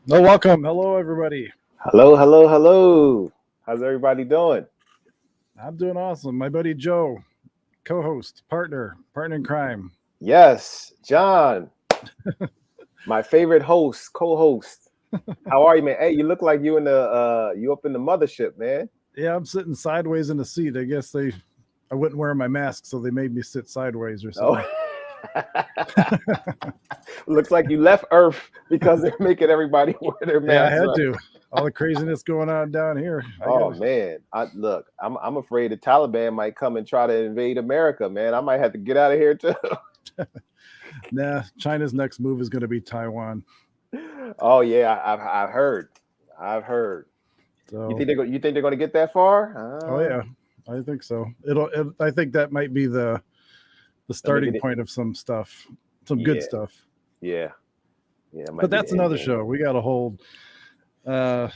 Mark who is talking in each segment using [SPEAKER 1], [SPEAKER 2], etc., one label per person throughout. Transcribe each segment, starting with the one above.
[SPEAKER 1] No, welcome. Hello, everybody.
[SPEAKER 2] Hello, hello, hello. How's everybody doing?
[SPEAKER 1] I'm doing awesome. My buddy Joe, co-host, partner in crime.
[SPEAKER 2] Yes, John, my favorite host, co-host. How are you, man? Hey, you look like you up in the mothership, man.
[SPEAKER 1] Yeah, I'm sitting sideways in the seat. I wouldn't wear my mask, so they made me sit sideways or
[SPEAKER 2] Oh,
[SPEAKER 1] something.
[SPEAKER 2] looks like you left Earth because they're making everybody wear their
[SPEAKER 1] Yeah, I
[SPEAKER 2] masks,
[SPEAKER 1] had
[SPEAKER 2] right?
[SPEAKER 1] to. All the craziness going on down here. I
[SPEAKER 2] Oh
[SPEAKER 1] got
[SPEAKER 2] man, I'm afraid the Taliban might come and try to invade America, man. I might have to get out of here too.
[SPEAKER 1] Nah. China's next move is going to be Taiwan.
[SPEAKER 2] Oh yeah, I've heard. I've heard.
[SPEAKER 1] So,
[SPEAKER 2] You think they're going to get that far?
[SPEAKER 1] oh yeah, I think so. I think that might be the starting
[SPEAKER 2] Maybe.
[SPEAKER 1] point of some stuff, some good
[SPEAKER 2] Yeah,
[SPEAKER 1] stuff.
[SPEAKER 2] yeah, yeah. It
[SPEAKER 1] But
[SPEAKER 2] might be the
[SPEAKER 1] that's
[SPEAKER 2] end
[SPEAKER 1] another
[SPEAKER 2] game.
[SPEAKER 1] show. We got a whole Uh,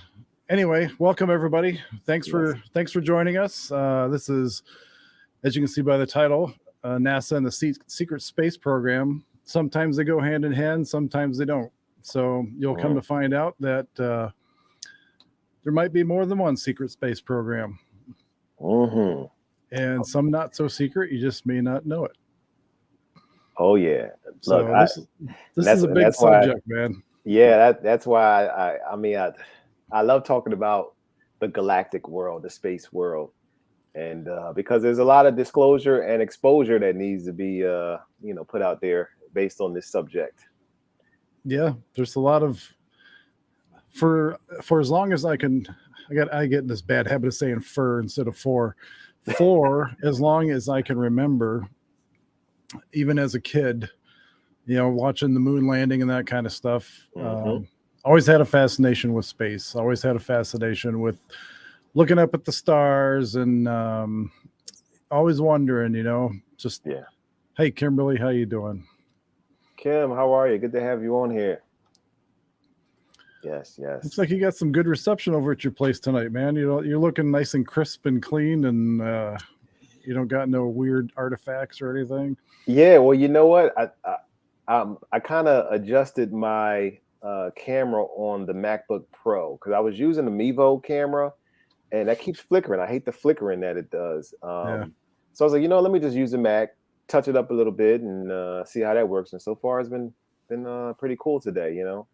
[SPEAKER 1] anyway, welcome everybody.
[SPEAKER 2] Yes.
[SPEAKER 1] Thanks for joining us. This is, as you can see by the title, NASA and the Secret Space Program. Sometimes they go hand in hand, sometimes they don't. So you'll come to find out that there might be more than one secret space program,
[SPEAKER 2] Mm-hmm.
[SPEAKER 1] and some not so secret. You just may not know it.
[SPEAKER 2] Oh yeah. Look,
[SPEAKER 1] So this is a
[SPEAKER 2] and
[SPEAKER 1] big
[SPEAKER 2] that's why.
[SPEAKER 1] subject, man.
[SPEAKER 2] Yeah, that's why I love talking about the galactic world, the space world, and because there's a lot of disclosure and exposure that needs to be put out there based on this subject.
[SPEAKER 1] Yeah, there's a lot of for as long as I can. I get in this bad habit of saying fur instead of for as long as I can remember, even as a kid, watching the moon landing and that kind of stuff.
[SPEAKER 2] Mm-hmm.
[SPEAKER 1] Always had a fascination with space. Always had a fascination with looking up at the stars and always wondering, just
[SPEAKER 2] Yeah.
[SPEAKER 1] hey, Kimberly, how you doing?
[SPEAKER 2] Kim, how are you? Good to have you on here. Yes,
[SPEAKER 1] Looks
[SPEAKER 2] yes.
[SPEAKER 1] like you got some good reception over at your place tonight, man. You're looking nice and crisp and clean, and you don't got no weird artifacts or anything.
[SPEAKER 2] Yeah, well, you know what? I kind of adjusted my camera on the MacBook Pro because I was using the Mevo camera and that keeps flickering. I hate the flickering that it does.
[SPEAKER 1] Yeah.
[SPEAKER 2] So I was like, let me just use the Mac, touch it up a little bit, and see how that works. And so far, it's been pretty cool today, And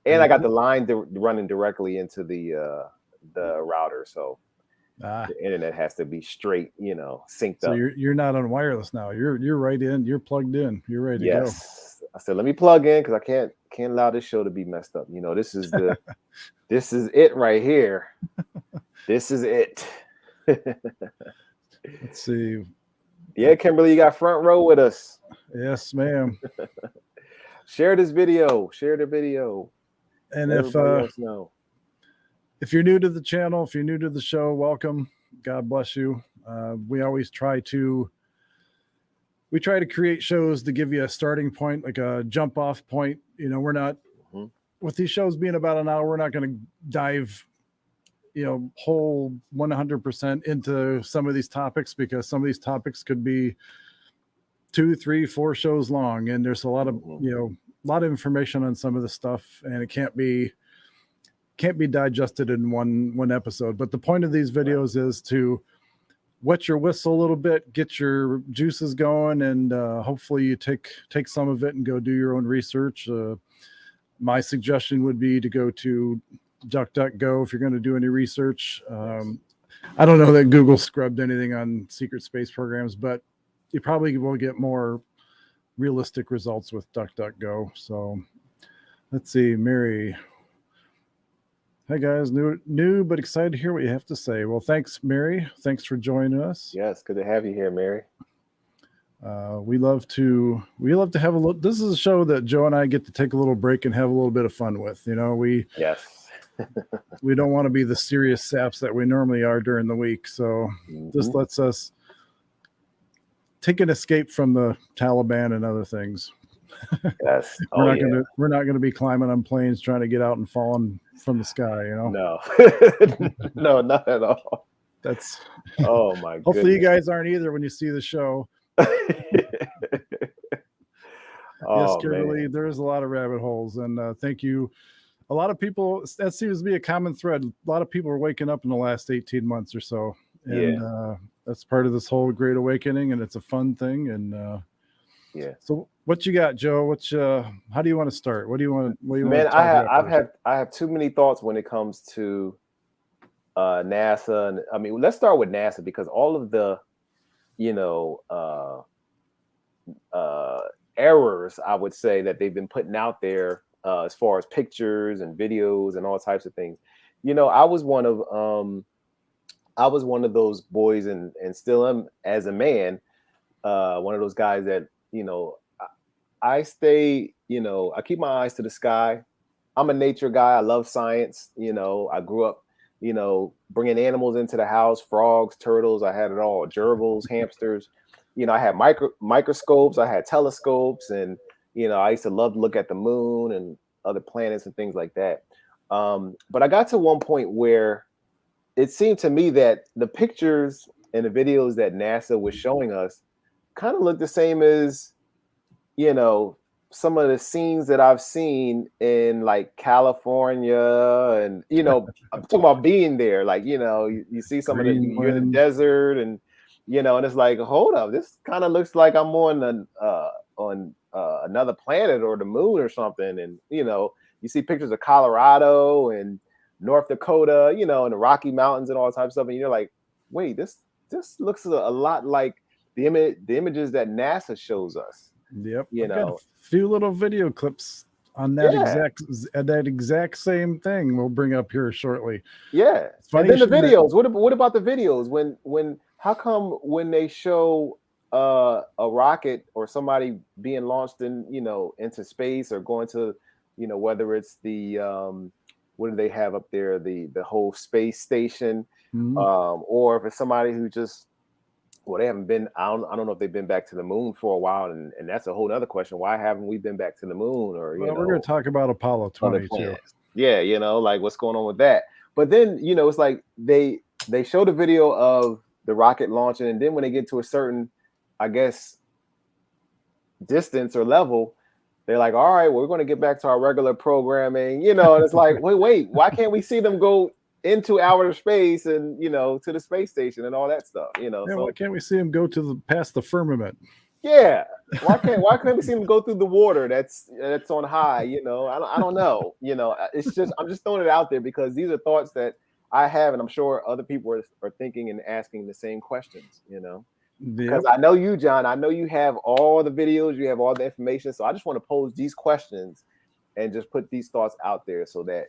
[SPEAKER 1] Yeah.
[SPEAKER 2] I got the line running directly into the router, so
[SPEAKER 1] Ah,
[SPEAKER 2] the internet has to be straight, synced
[SPEAKER 1] so
[SPEAKER 2] up.
[SPEAKER 1] you're not on wireless now. You're right in. You're plugged in. You're ready to go.
[SPEAKER 2] Yes. I said, let me plug in because I can't allow this show to be messed up. This is this is it right here. This is it.
[SPEAKER 1] Let's see.
[SPEAKER 2] Yeah, Kimberly, you got front row with us.
[SPEAKER 1] Yes, ma'am.
[SPEAKER 2] Share this video. Share the video.
[SPEAKER 1] And
[SPEAKER 2] Let everybody else know.
[SPEAKER 1] if you're new to the channel, if you're new to the show, welcome. God bless you. We always try to create shows to give you a starting point, like a jump off point. We're not with these shows being about an hour. We're not going to dive, whole 100% into some of these topics because some of these topics could be 2, 3, 4 shows long, and there's a lot of a lot of information on some of the stuff, and it can't be digested in one episode. But the point of these videos is to wet your whistle a little bit, get your juices going, and hopefully you take some of it and go do your own research. My suggestion would be to go to DuckDuckGo if you're going to do any research. I don't know that Google scrubbed anything on secret space programs, but you probably will get more realistic results with DuckDuckGo. So let's see, Mary. Hi guys, new but excited to hear what you have to say. Well, thanks, Mary. Thanks for joining us.
[SPEAKER 2] Yes, good to have you here, Mary.
[SPEAKER 1] We love to have a little. This is a show that Joe and I get to take a little break and have a little bit of fun with.
[SPEAKER 2] Yes.
[SPEAKER 1] We don't want to be the serious saps that we normally are during the week. So this lets us take an escape from the Taliban and other things.
[SPEAKER 2] Yes.
[SPEAKER 1] We're not gonna be climbing on planes trying to get out and falling from the sky.
[SPEAKER 2] No. No, not at all.
[SPEAKER 1] That's
[SPEAKER 2] oh my god.
[SPEAKER 1] Hopefully you guys aren't either when you see the show. Yes, Kimberly, there's a lot of rabbit holes, and thank you. a lot of people, that seems to be a common thread. A lot of people are waking up in the last 18 months or so. And that's part of this whole Great Awakening, and it's a fun thing. And so what you got, Joe? How do you want to start? What do you want
[SPEAKER 2] Man,
[SPEAKER 1] to talk about?
[SPEAKER 2] I have too many thoughts when it comes to NASA. And I mean, let's start with NASA, because all of the, you know, errors, I would say, that they've been putting out there, as far as pictures and videos and all types of things. You know, I was one of those boys, and still am, as a man, one of those guys that, you know, I stay, you know, I keep my eyes to the sky. I'm a nature guy. I love science. You know, I grew up, you know, bringing animals into the house, frogs, turtles. I had it all, gerbils, hamsters. You know, I had microscopes. I had telescopes. And, you know, I used to love to look at the moon and other planets and things like that. But I got to one point where it seemed to me that the pictures and the videos that NASA was showing us kind of looked the same as, you know, some of the scenes that I've seen in like California, and, you know, I'm talking about being there. Like, you know, you see some of the, you're in the desert, and, you know, and it's like, hold up, this kind of looks like I'm on another planet or the moon or something. And, you know, you see pictures of Colorado and North Dakota, you know, and the Rocky Mountains and all types of stuff. And you're like, wait, this looks a lot like the images that NASA shows us.
[SPEAKER 1] Yep.
[SPEAKER 2] You
[SPEAKER 1] I've
[SPEAKER 2] know,
[SPEAKER 1] got a few little video clips on that exact same thing we'll bring up here shortly.
[SPEAKER 2] Yeah. And then the videos. What about the videos? When how come when they show a rocket or somebody being launched in, you know, into space, or going to, you know, whether it's the what do they have up there, the whole space station, or if it's somebody who just, well, they haven't been, I don't know if they've been back to the moon for a while, and that's a whole other question. Why haven't we been back to the moon? Or, you know,
[SPEAKER 1] we're going to talk about Apollo 22.
[SPEAKER 2] Yeah, you know, like what's going on with that. But then, you know, it's like they show the video of the rocket launching, and then when they get to a certain, I guess, distance or level, they're like, all right, well, we're going to get back to our regular programming, you know. And it's like, wait, why can't we see them go into outer space and, you know, to the space station and all that stuff, you know?
[SPEAKER 1] Yeah,
[SPEAKER 2] so
[SPEAKER 1] why can't we see them go past the firmament?
[SPEAKER 2] Yeah, why can't we see them go through the water that's on high? You know, I don't know. You know, it's just, I'm just throwing it out there because these are thoughts that I have, and I'm sure other people are thinking and asking the same questions. You know, because I know you, John. I know you have all the videos, you have all the information. So I just want to pose these questions and just put these thoughts out there so that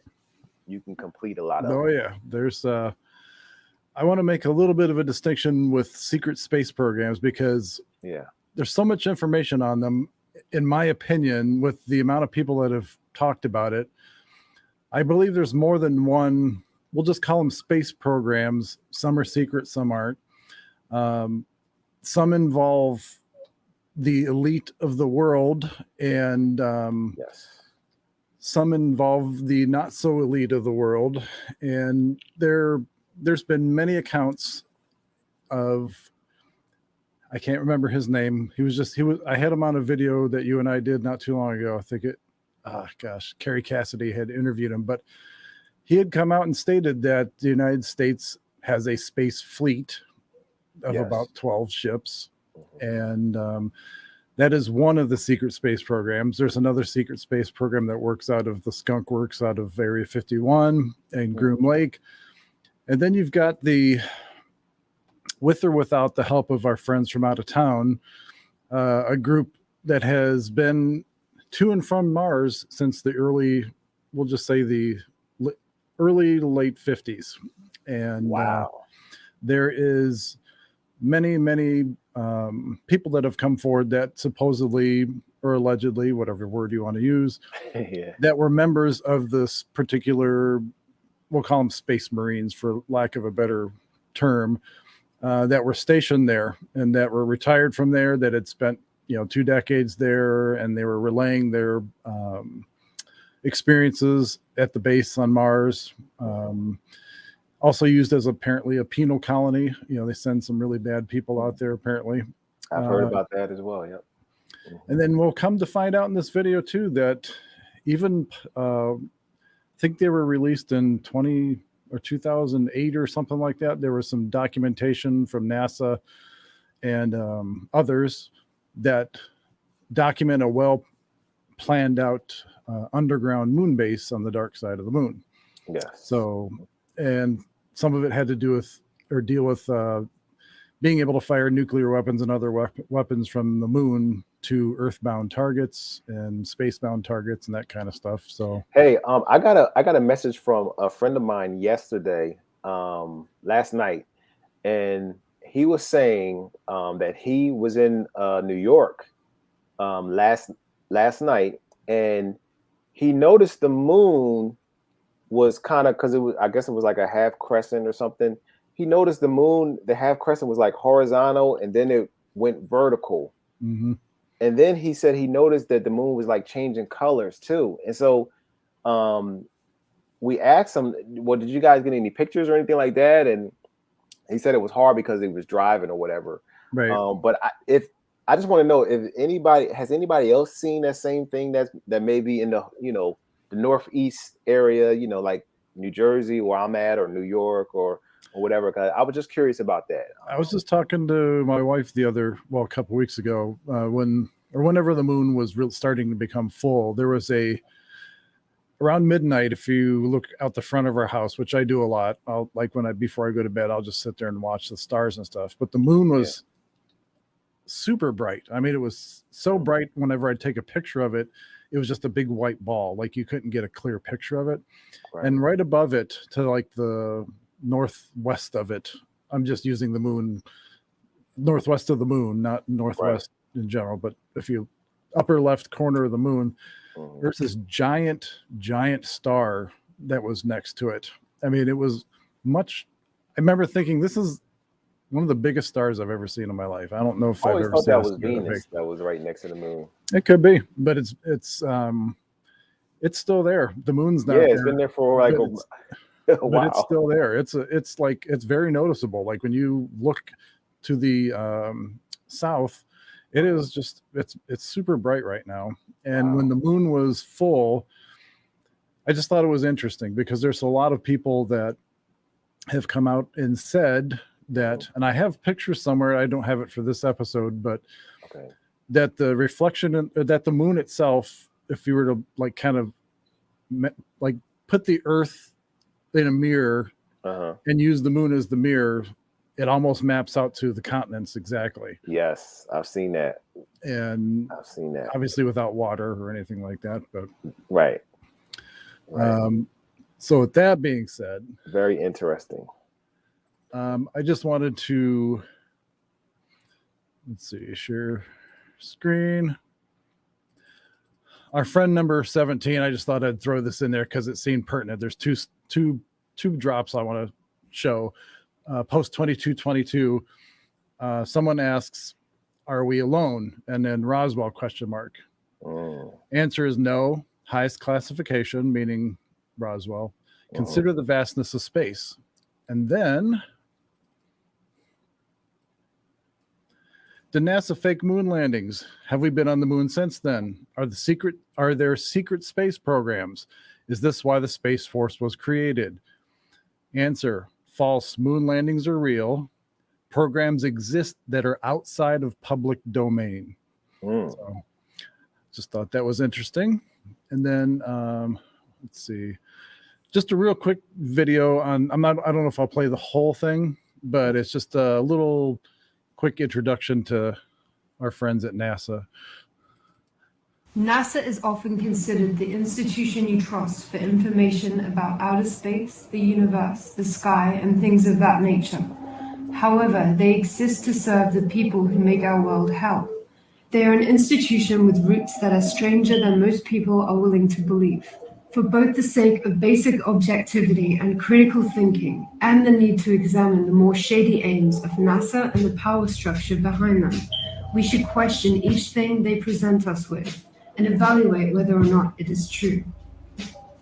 [SPEAKER 2] you can complete a lot of.
[SPEAKER 1] Oh yeah, there's. I want to make a little bit of a distinction with secret space programs because there's so much information on them, in my opinion, with the amount of people that have talked about it. I believe there's more than one, we'll just call them space programs. Some are secret, some aren't. Some involve the elite of the world, and some involve the not so elite of the world. And there's been many accounts of, I can't remember his name. I had him on a video that you and I did not too long ago. I think Carrie Cassidy had interviewed him, but he had come out and stated that the United States has a space fleet of about 12 ships. And that is one of the secret space programs. There's another secret space program that works out of the Skunk Works out of Area 51 and Groom Lake. And then you've got with or without the help of our friends from out of town, a group that has been to and from Mars since the early to late 50s. And there is many people that have come forward that supposedly or allegedly, whatever word you want to use, that were members of this particular, we'll call them Space Marines for lack of a better term, that were stationed there and that were retired from there, that had spent 2 decades there, and they were relaying their experiences at the base on Mars. Also used as apparently a penal colony. They send some really bad people out there apparently.
[SPEAKER 2] I've heard about that as well. Yep.
[SPEAKER 1] And then we'll come to find out in this video too that even think they were released in 2008 or something like that. There was some documentation from NASA and others that document a well planned out underground moon base on the dark side of the moon.
[SPEAKER 2] Yes.
[SPEAKER 1] So, and some of it had to do with or deal with being able to fire nuclear weapons and other weapons from the moon to earthbound targets and spacebound targets and that kind of stuff. So,
[SPEAKER 2] hey, I got a message from a friend of mine yesterday, last night, and he was saying that he was in New York last night, and he noticed the moon was kind of, because it was, I guess it was like a half crescent or something. He noticed the moon, the half crescent was like horizontal, and then it went vertical.
[SPEAKER 1] mm-hmm.
[SPEAKER 2] And then he said he noticed that the moon was like changing colors too. And so we asked him, well, did you guys get any pictures or anything like that? And he said it was hard because he was driving or whatever.
[SPEAKER 1] Right.
[SPEAKER 2] But I just want to know if anybody else seen that same thing that may be in the, the Northeast area, like New Jersey where I'm at, or New York or whatever. Cause I was just curious about that.
[SPEAKER 1] I was just talking to my wife a couple weeks ago, whenever the moon was starting to become full. There was around midnight, if you look out the front of our house, which I do a lot, before I go to bed, I'll just sit there and watch the stars and stuff. But the moon was super bright. I mean, it was so bright whenever I'd take a picture of it, it was just a big white ball. Like you couldn't get a clear picture of it. Right. And right above it, to like the northwest of it, I'm just using the moon, northwest of the moon, not northwest in general, but if you upper left corner of the moon, there's this giant star that was next to it. I mean, it was I remember thinking, this is one of the biggest stars I've ever seen in my life. I don't know if
[SPEAKER 2] I
[SPEAKER 1] I've ever
[SPEAKER 2] thought
[SPEAKER 1] seen
[SPEAKER 2] that was Venus that was right next to the moon.
[SPEAKER 1] It could be, but it's still there. The moon's not.
[SPEAKER 2] Yeah, it's been there for like
[SPEAKER 1] wow. But it's still there. It's very noticeable. Like when you look to the south, it is just it's super bright right now. And when the moon was full, I just thought it was interesting because there's a lot of people that have come out and said that, and I have pictures somewhere. I don't have it for this episode, but that the reflection that the moon itself, if you were to like kind of like put the Earth in a mirror and use the moon as the mirror, it almost maps out to the continents exactly.
[SPEAKER 2] Yes, I've seen that.
[SPEAKER 1] And
[SPEAKER 2] I've seen that.
[SPEAKER 1] Obviously without water or anything like that, but
[SPEAKER 2] right.
[SPEAKER 1] So with that being said,
[SPEAKER 2] very interesting.
[SPEAKER 1] I just wanted to share screen. Our friend number 17, I just thought I'd throw this in there because it seemed pertinent. There's two drops I want to show. Post 2222, someone asks, "Are we alone?" And then Roswell ? Answer is no. Highest classification, meaning Roswell. Consider the vastness of space. And then, did NASA fake moon landings? Have we been on the moon since then? Are there secret space programs? Is this why the Space Force was created? Answer: false. Moon landings are real. Programs exist that are outside of public domain. So, just thought that was interesting. And then let's see, just a real quick video on. I don't know if I'll play the whole thing, but it's just a little quick introduction to our friends at NASA.
[SPEAKER 3] NASA is often considered the institution you trust for information about outer space, the universe, the sky, and things of that nature. However, they exist to serve the people who make our world hell. They are an institution with roots that are stranger than most people are willing to believe. For both the sake of basic objectivity and critical thinking, and the need to examine the more shady aims of NASA and the power structure behind them, we should question each thing they present us with and evaluate whether or not it is true.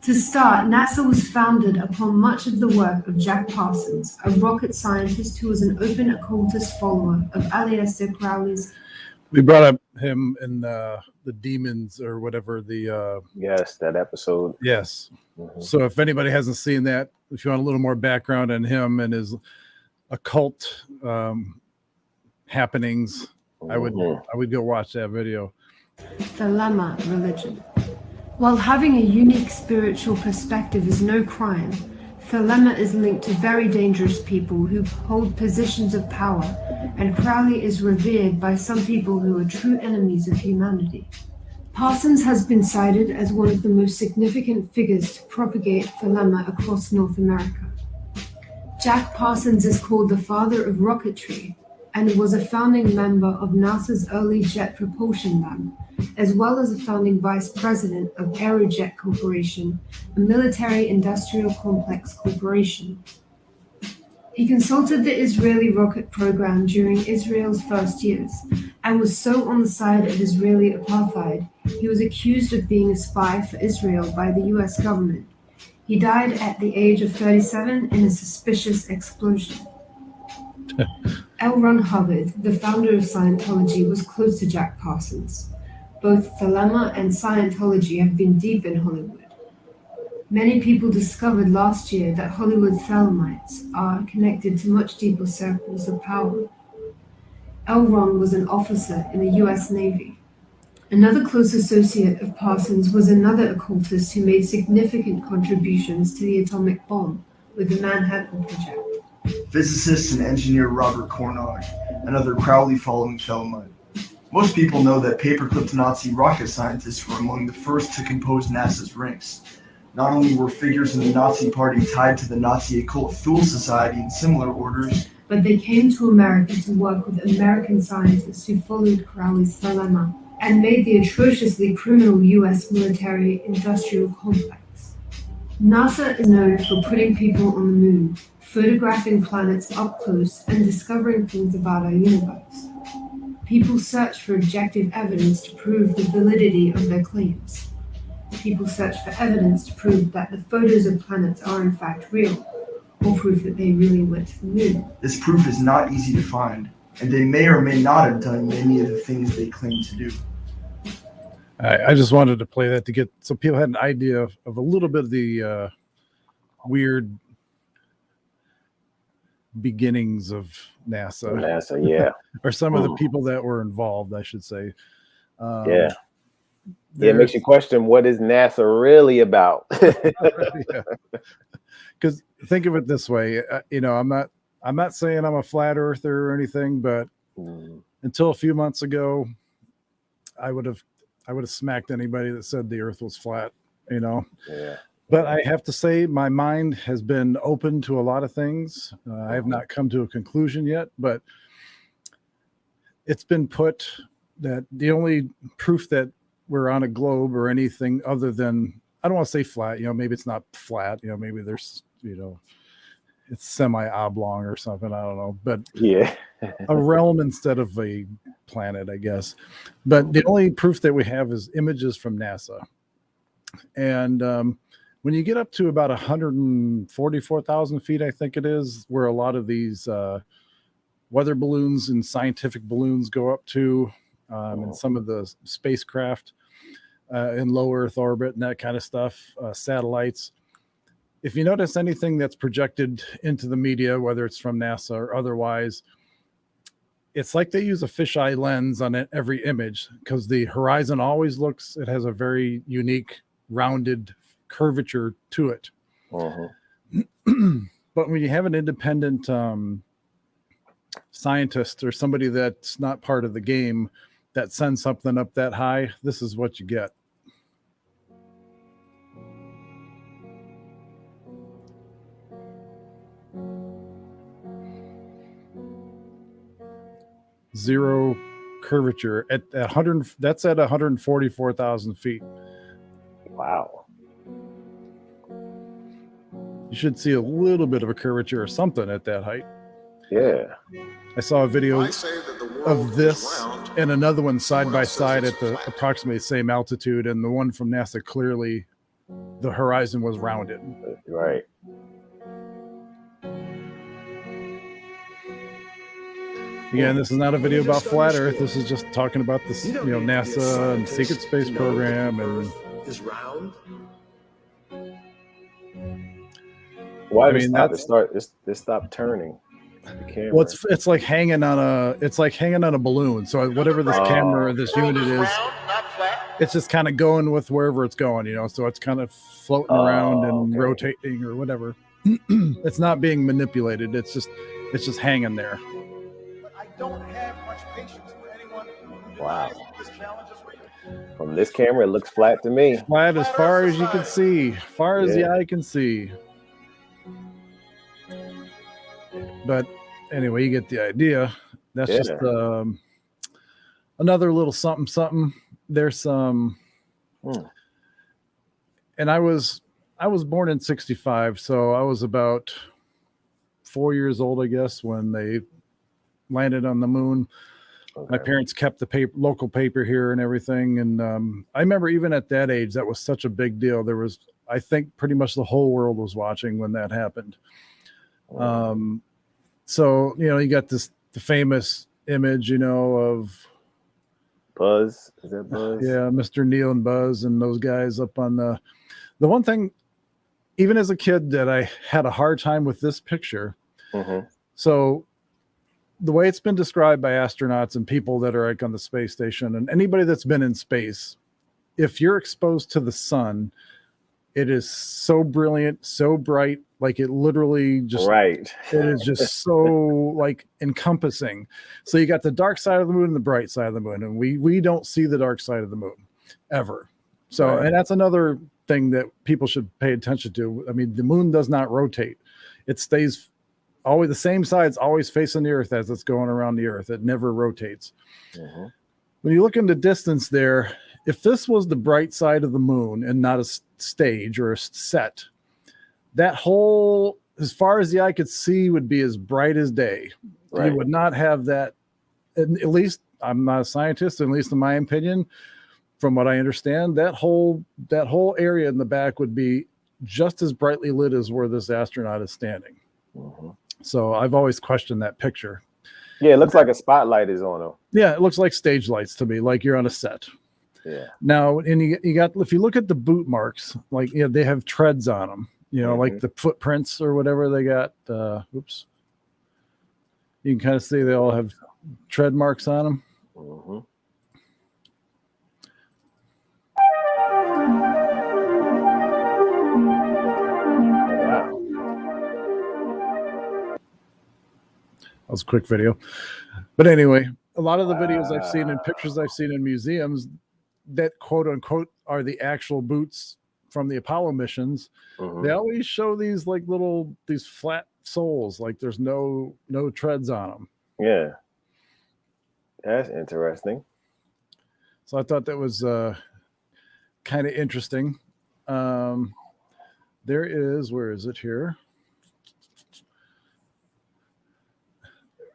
[SPEAKER 3] To start, NASA was founded upon much of the work of Jack Parsons, a rocket scientist who was an open occultist follower of Aleister Crowley's.
[SPEAKER 1] We brought up him in the demons or whatever.
[SPEAKER 2] Yes, that episode.
[SPEAKER 1] Yes.
[SPEAKER 2] Mhm.
[SPEAKER 1] So if anybody hasn't seen that, if you want a little more background on him and his occult happenings, I would go watch that video.
[SPEAKER 3] Thelema religion. While having a unique spiritual perspective is no crime, Thelema is linked to very dangerous people who hold positions of power, and Crowley is revered by some people who are true enemies of humanity. Parsons has been cited as one of the most significant figures to propagate Thelema across North America. Jack Parsons is called the father of rocketry and was a founding member of NASA's early Jet Propulsion Lab, as well as a founding vice president of Aerojet Corporation, a military-industrial complex corporation. He consulted the Israeli rocket program during Israel's first years, and was so on the side of Israeli apartheid, he was accused of being a spy for Israel by the US government. He died at the age of 37 in a suspicious explosion. L. Ron Hubbard, the founder of Scientology, was close to Jack Parsons. Both Thelema and Scientology have been deep in Hollywood. Many people discovered last year that Hollywood Thelemites are connected to much deeper circles of power. L. Ron was an officer in the US Navy. Another close associate of Parsons was another occultist who made significant contributions to the atomic bomb with the Manhattan Project.
[SPEAKER 4] Physicist and engineer Robert Cornog, another Crowley-following Thelemite. Most people know that paperclipped Nazi rocket scientists were among the first to compose NASA's ranks. Not only were figures in the Nazi Party tied to the Nazi occult Thule Society and similar orders,
[SPEAKER 3] but they came to America to work with American scientists who followed Crowley's Thelema and made the atrociously criminal US military-industrial complex. NASA is known for putting people on the moon, photographing planets up close, and discovering things about our universe. People search for objective evidence to prove the validity of their claims. People search for evidence to prove that the photos of planets are in fact real, or proof that they really went to the moon.
[SPEAKER 4] This proof is not easy to find, and they may or may not have done many of the things they claim to do.
[SPEAKER 1] I just wanted to play that to get so people had an idea of a little bit of the weird beginnings of NASA.
[SPEAKER 2] NASA, yeah.
[SPEAKER 1] Or some of the people that were involved, I should say.
[SPEAKER 2] Yeah, it makes you question, what is NASA really about?
[SPEAKER 1] Because think of it this way, I'm not saying I'm a flat earther or anything, but until a few months ago, I would have smacked anybody that said the earth was flat, Yeah. But I have to say my mind has been open to a lot of things. I have not come to a conclusion yet, but it's been put that the only proof that we're on a globe or anything other than, I don't want to say flat, maybe it's not flat, maybe there's, it's semi-oblong or something, I don't know, but
[SPEAKER 2] yeah,
[SPEAKER 1] a realm instead of a planet, I guess. But the only proof that we have is images from NASA. And when you get up to about 144,000 feet, I think it is, where a lot of these weather balloons and scientific balloons go up to, and some of the spacecraft in low Earth orbit and that kind of stuff, satellites. If you notice anything that's projected into the media, whether it's from NASA or otherwise, it's like they use a fisheye lens on every image, because the horizon always it has a very unique rounded curvature to it. But when you have an independent scientist or somebody that's not part of the game that sends something up that high, this is what you get. Zero curvature at 100. That's at 144,000 feet.
[SPEAKER 2] Wow.
[SPEAKER 1] You should see a little bit of a curvature or something at that height.
[SPEAKER 2] Yeah.
[SPEAKER 1] I saw a video of this and another one side by side at the approximately same altitude, and the one from NASA, clearly the horizon was rounded.
[SPEAKER 2] Right.
[SPEAKER 1] Again, this is not a video about flat Earth. This is just talking about this, NASA and secret space program and
[SPEAKER 5] is round.
[SPEAKER 2] Why
[SPEAKER 1] I mean,
[SPEAKER 2] it stopped turning the camera?
[SPEAKER 1] well, it's like hanging on a balloon. So whatever this camera, this unit is, it's just kind of going with wherever it's going, So it's kind of floating around and rotating or whatever. It's not being manipulated. It's just hanging there.
[SPEAKER 6] But I don't have much patience for anyone who
[SPEAKER 2] Wow.
[SPEAKER 6] denies this challenge is real.
[SPEAKER 2] From this camera, it looks flat to me.
[SPEAKER 1] Flat as far as you can see, far as the
[SPEAKER 2] Yeah.
[SPEAKER 1] eye can see. But anyway, you get the idea. That's just another little something. There's some, and I was born in '65, so I was about 4 years old, I guess, when they landed on the moon.
[SPEAKER 2] Okay.
[SPEAKER 1] My parents kept the local paper here and everything, and I remember even at that age, that was such a big deal. There was, I think, pretty much the whole world was watching when that happened. So you got the famous image, of
[SPEAKER 2] Buzz. Is that Buzz?
[SPEAKER 1] Yeah, Mr. Neil and Buzz and those guys up on the one thing, even as a kid, that I had a hard time with this picture. So the way it's been described by astronauts and people that are like on the space station and anybody that's been in space, if you're exposed to the sun, it is so brilliant, so bright, like it literally just
[SPEAKER 2] right.
[SPEAKER 1] It is just so like encompassing. So you got the dark side of the moon and the bright side of the moon, and we don't see the dark side of the moon ever. So
[SPEAKER 2] Right.
[SPEAKER 1] And that's another thing that people should pay attention to. I mean, the moon does not rotate; it stays always the same side. It's always facing the Earth as it's going around the Earth. It never rotates. When you look into distance there, if this was the bright side of the moon and not a stage or a set, that whole, as far as the eye could see, would be as bright as day.
[SPEAKER 2] Right.
[SPEAKER 1] You would not have that. At least I'm not a scientist, at least in my opinion, from what I understand, that whole area in the back would be just as brightly lit as where this astronaut is standing. So I've always questioned that picture.
[SPEAKER 2] Yeah, it looks like a spotlight is on them.
[SPEAKER 1] Yeah, it looks like stage lights to me, like you're on a set.
[SPEAKER 2] Yeah.
[SPEAKER 1] Now, and you got, if you look at the boot marks, like they have treads on them, like the footprints or whatever they got. Oops. You can kind of see they all have tread marks on them. That was a quick video. But anyway, a lot of the videos I've seen and pictures I've seen in museums that quote unquote are the actual boots from the Apollo missions, they always show these like these flat soles, like there's no treads on them.
[SPEAKER 2] Yeah. That's interesting.
[SPEAKER 1] So I thought that was kind of interesting. There is, where is it here?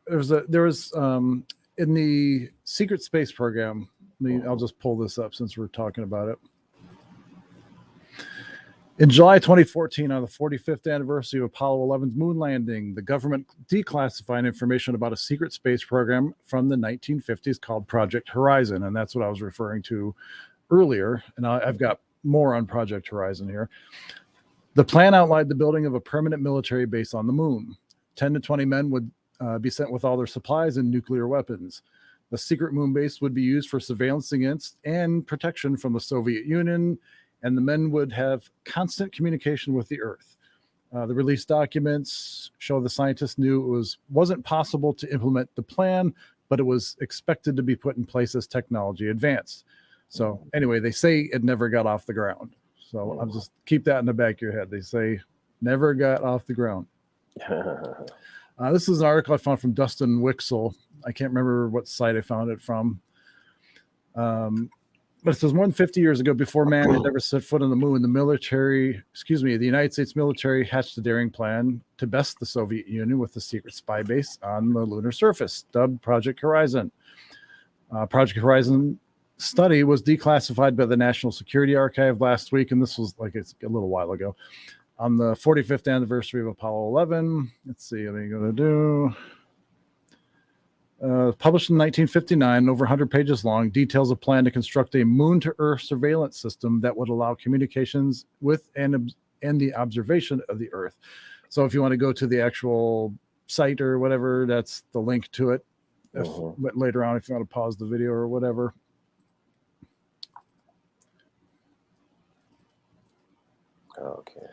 [SPEAKER 1] There was in the secret space program. I'll just pull this up since we're talking about it. In July 2014, on the 45th anniversary of Apollo 11's moon landing, the government declassified information about a secret space program from the 1950s called Project Horizon, and that's what I was referring to earlier. And I've got more on Project Horizon here. The plan outlined the building of a permanent military base on the moon. 10 to 20 men would be sent with all their supplies and nuclear weapons. The secret moon base would be used for surveillance against and protection from the Soviet Union, and the men would have constant communication with the Earth. The released documents show the scientists knew it wasn't possible to implement the plan, but it was expected to be put in place as technology advanced. So anyway, they say it never got off the ground. So I'll just keep that in the back of your head. They say never got off the ground. This is an article I found from Dustin Wixel. I can't remember what site I found it from. But it says more than 50 years ago, before man had ever set foot on the moon, the United States military hatched a daring plan to best the Soviet Union with a secret spy base on the lunar surface, dubbed Project Horizon. Project Horizon study was declassified by the National Security Archive last week, and this was it's a little while ago. On the 45th anniversary of Apollo 11, let's see, what are you going to do? Published in 1959, over 100 pages long, details a plan to construct a moon-to-Earth surveillance system that would allow communications with and the observation of the Earth. So if you want to go to the actual site or whatever, that's the link to it. But later on, if you want to pause the video or whatever.
[SPEAKER 2] Okay.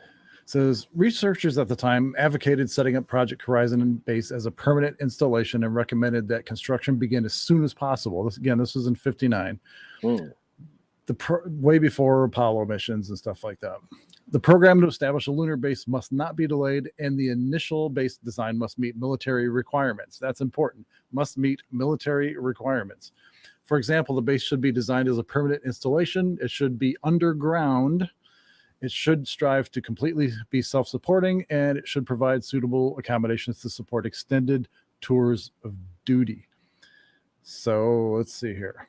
[SPEAKER 1] Says researchers at the time advocated setting up Project Horizon Base as a permanent installation and recommended that construction begin as soon as possible. This was in 59, way before Apollo missions and stuff like that. The program to establish a lunar base must not be delayed, and the initial base design must meet military requirements. That's important. Must meet military requirements. For example, the base should be designed as a permanent installation. It should be underground. It should strive to completely be self-supporting, and it should provide suitable accommodations to support extended tours of duty. So let's see here.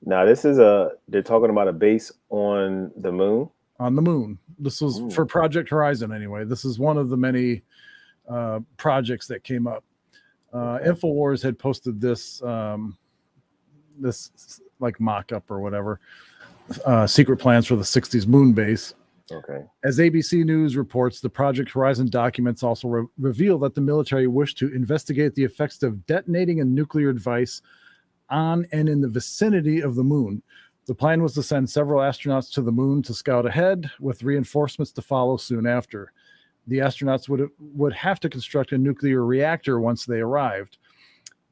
[SPEAKER 2] Now they're talking about a base on the moon.
[SPEAKER 1] On the moon. This was for Project Horizon anyway. This is one of the many projects that came up. InfoWars had posted this like mock-up or whatever. Secret plans for the 60s moon base.
[SPEAKER 2] Okay.
[SPEAKER 1] As ABC News reports, the Project Horizon documents also reveal that the military wished to investigate the effects of detonating a nuclear device on and in the vicinity of the moon. The plan was to send several astronauts to the moon to scout ahead, with reinforcements to follow soon after. The astronauts would have to construct a nuclear reactor once they arrived,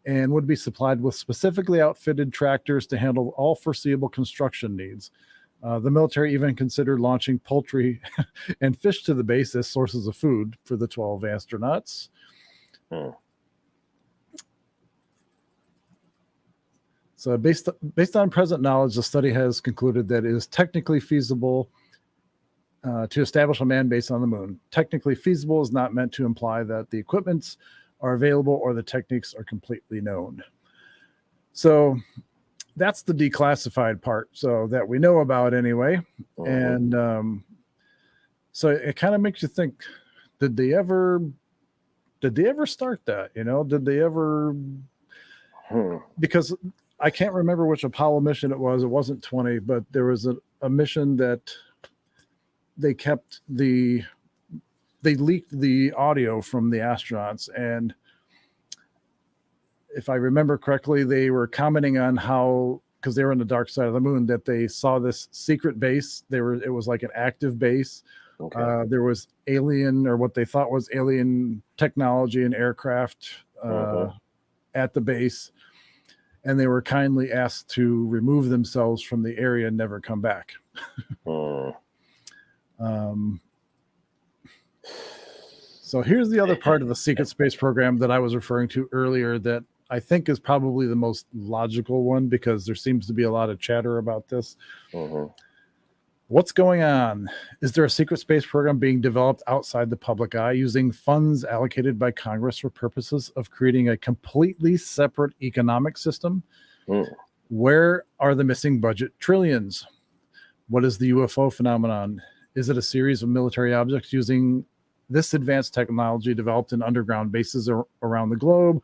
[SPEAKER 1] and would be supplied with specifically outfitted tractors to handle all foreseeable construction needs. The military even considered launching poultry and fish to the base as sources of food for the 12 astronauts. So based on present knowledge, the study has concluded that it is technically feasible to establish a manned base on the moon. Technically feasible is not meant to imply that the equipments are available or the techniques are completely known. So that's the declassified part, so that we know about anyway. And so it kind of makes you think, did they ever start that? Did they ever? Because I can't remember which Apollo mission it was. It wasn't 20, but there was a mission that they leaked the audio from the astronauts, and if I remember correctly, they were commenting on how, because they were on the dark side of the moon, that they saw this secret base. It was like an active base. Okay. There was alien, or what they thought was alien technology and aircraft at the base, and they were kindly asked to remove themselves from the area and never come back. So here's the other part of the secret space program that I was referring to earlier that I think is probably the most logical one, because there seems to be a lot of chatter about this. What's going on? Is there a secret space program being developed outside the public eye using funds allocated by Congress for purposes of creating a completely separate economic system? Where are the missing budget trillions? What is the UFO phenomenon? Is it a series of military objects using this advanced technology developed in underground bases around the globe?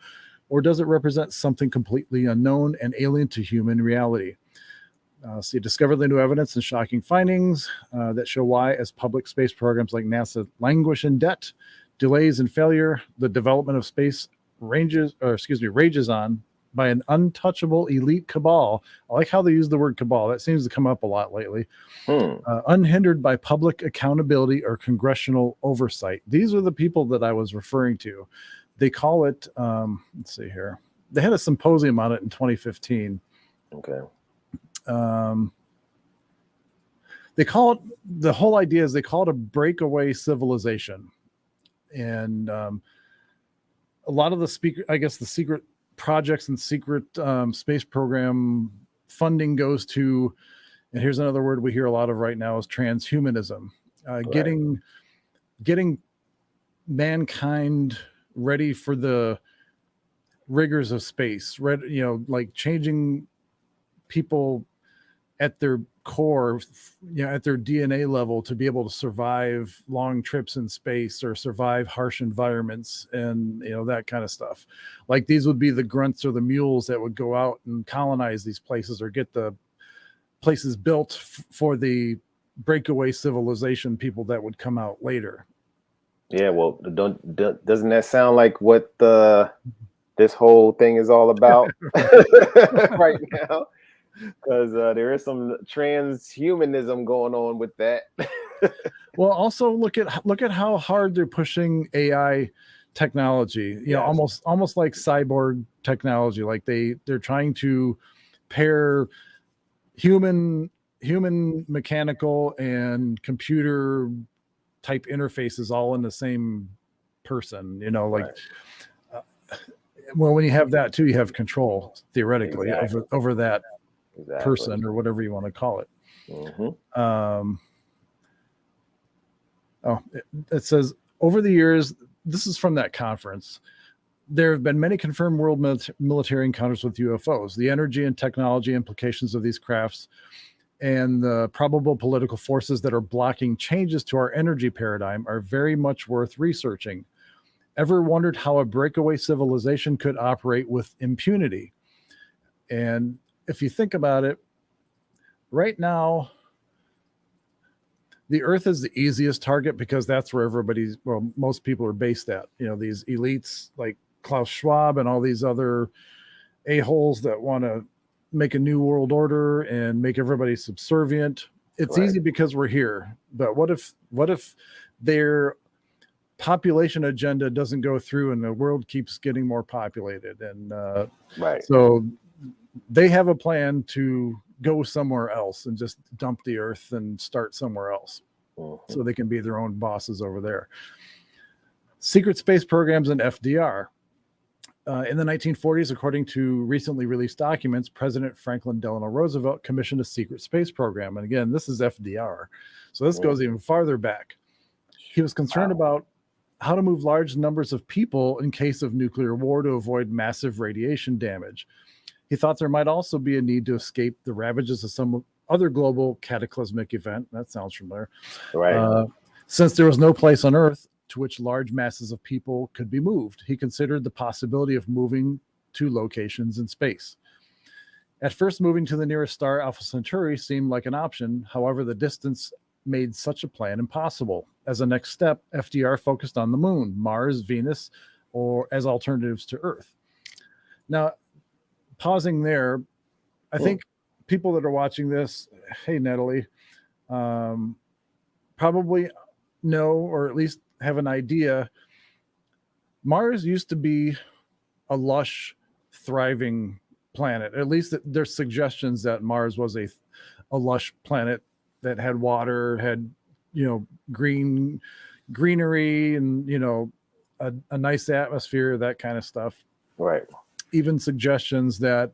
[SPEAKER 1] Or does it represent something completely unknown and alien to human reality? So you discover the new evidence and shocking findings that show why, as public space programs like NASA languish in debt, delays, and failure, the development of space rages on by an untouchable elite cabal. I like how they use the word cabal. That seems to come up a lot lately. Unhindered by public accountability or congressional oversight. These are the people that I was referring to. They call it, let's see here. They had a symposium on it in 2015. Okay. They call it, the whole idea is they call it a breakaway civilization. And a lot of the secret projects and secret space program funding goes to, and here's another word we hear a lot of right now, is transhumanism. Getting mankind ready for the rigors of space, like changing people at their core, at their DNA level, to be able to survive long trips in space or survive harsh environments and that kind of stuff. Like these would be the grunts or the mules that would go out and colonize these places or get the places built for the breakaway civilization people that would come out later.
[SPEAKER 2] Yeah, well, doesn't that sound like what this whole thing is all about right now? Because there is some transhumanism going on with that.
[SPEAKER 1] Well, also look at how hard they're pushing AI technology. Almost like cyborg technology. Like they're trying to pair human mechanical and computer type interfaces all in the same person. Right. Well, when you have that too, you have control theoretically over that person or whatever you want to call it. Mm-hmm. It says over the years, this is from that conference, there have been many confirmed world military encounters with UFOs. The energy and technology implications of these crafts and the probable political forces that are blocking changes to our energy paradigm are very much worth researching. Ever wondered how a breakaway civilization could operate with impunity? And if you think about it, right now, the Earth is the easiest target because that's where most people are based at. These elites like Klaus Schwab and all these other a-holes that want to make a new world order and make everybody subservient. It's easy because we're here. But what if their population agenda doesn't go through and the world keeps getting more populated? And so they have a plan to go somewhere else and just dump the Earth and start somewhere else. Mm-hmm. So they can be their own bosses over there. Secret space programs and FDR. In the 1940s, according to recently released documents, President Franklin Delano Roosevelt commissioned a secret space program. And again, this is FDR. So this goes even farther back. He was concerned about how to move large numbers of people in case of nuclear war to avoid massive radiation damage. He thought there might also be a need to escape the ravages of some other global cataclysmic event. That sounds familiar. Right. Since there was no place on Earth to which large masses of people could be moved, he considered the possibility of moving to locations in space. At first, moving to the nearest star, Alpha Centauri, seemed like an option. However, the distance made such a plan impossible. As a next step, FDR focused on the moon, Mars, Venus, or as alternatives to Earth. Now, pausing there, I think people that are watching this, hey, Natalie, probably know, or at least have an idea, Mars used to be a lush, thriving planet. At least there's suggestions that Mars was a lush planet that had water, had greenery, and a nice atmosphere, that kind of stuff. Right. Even suggestions that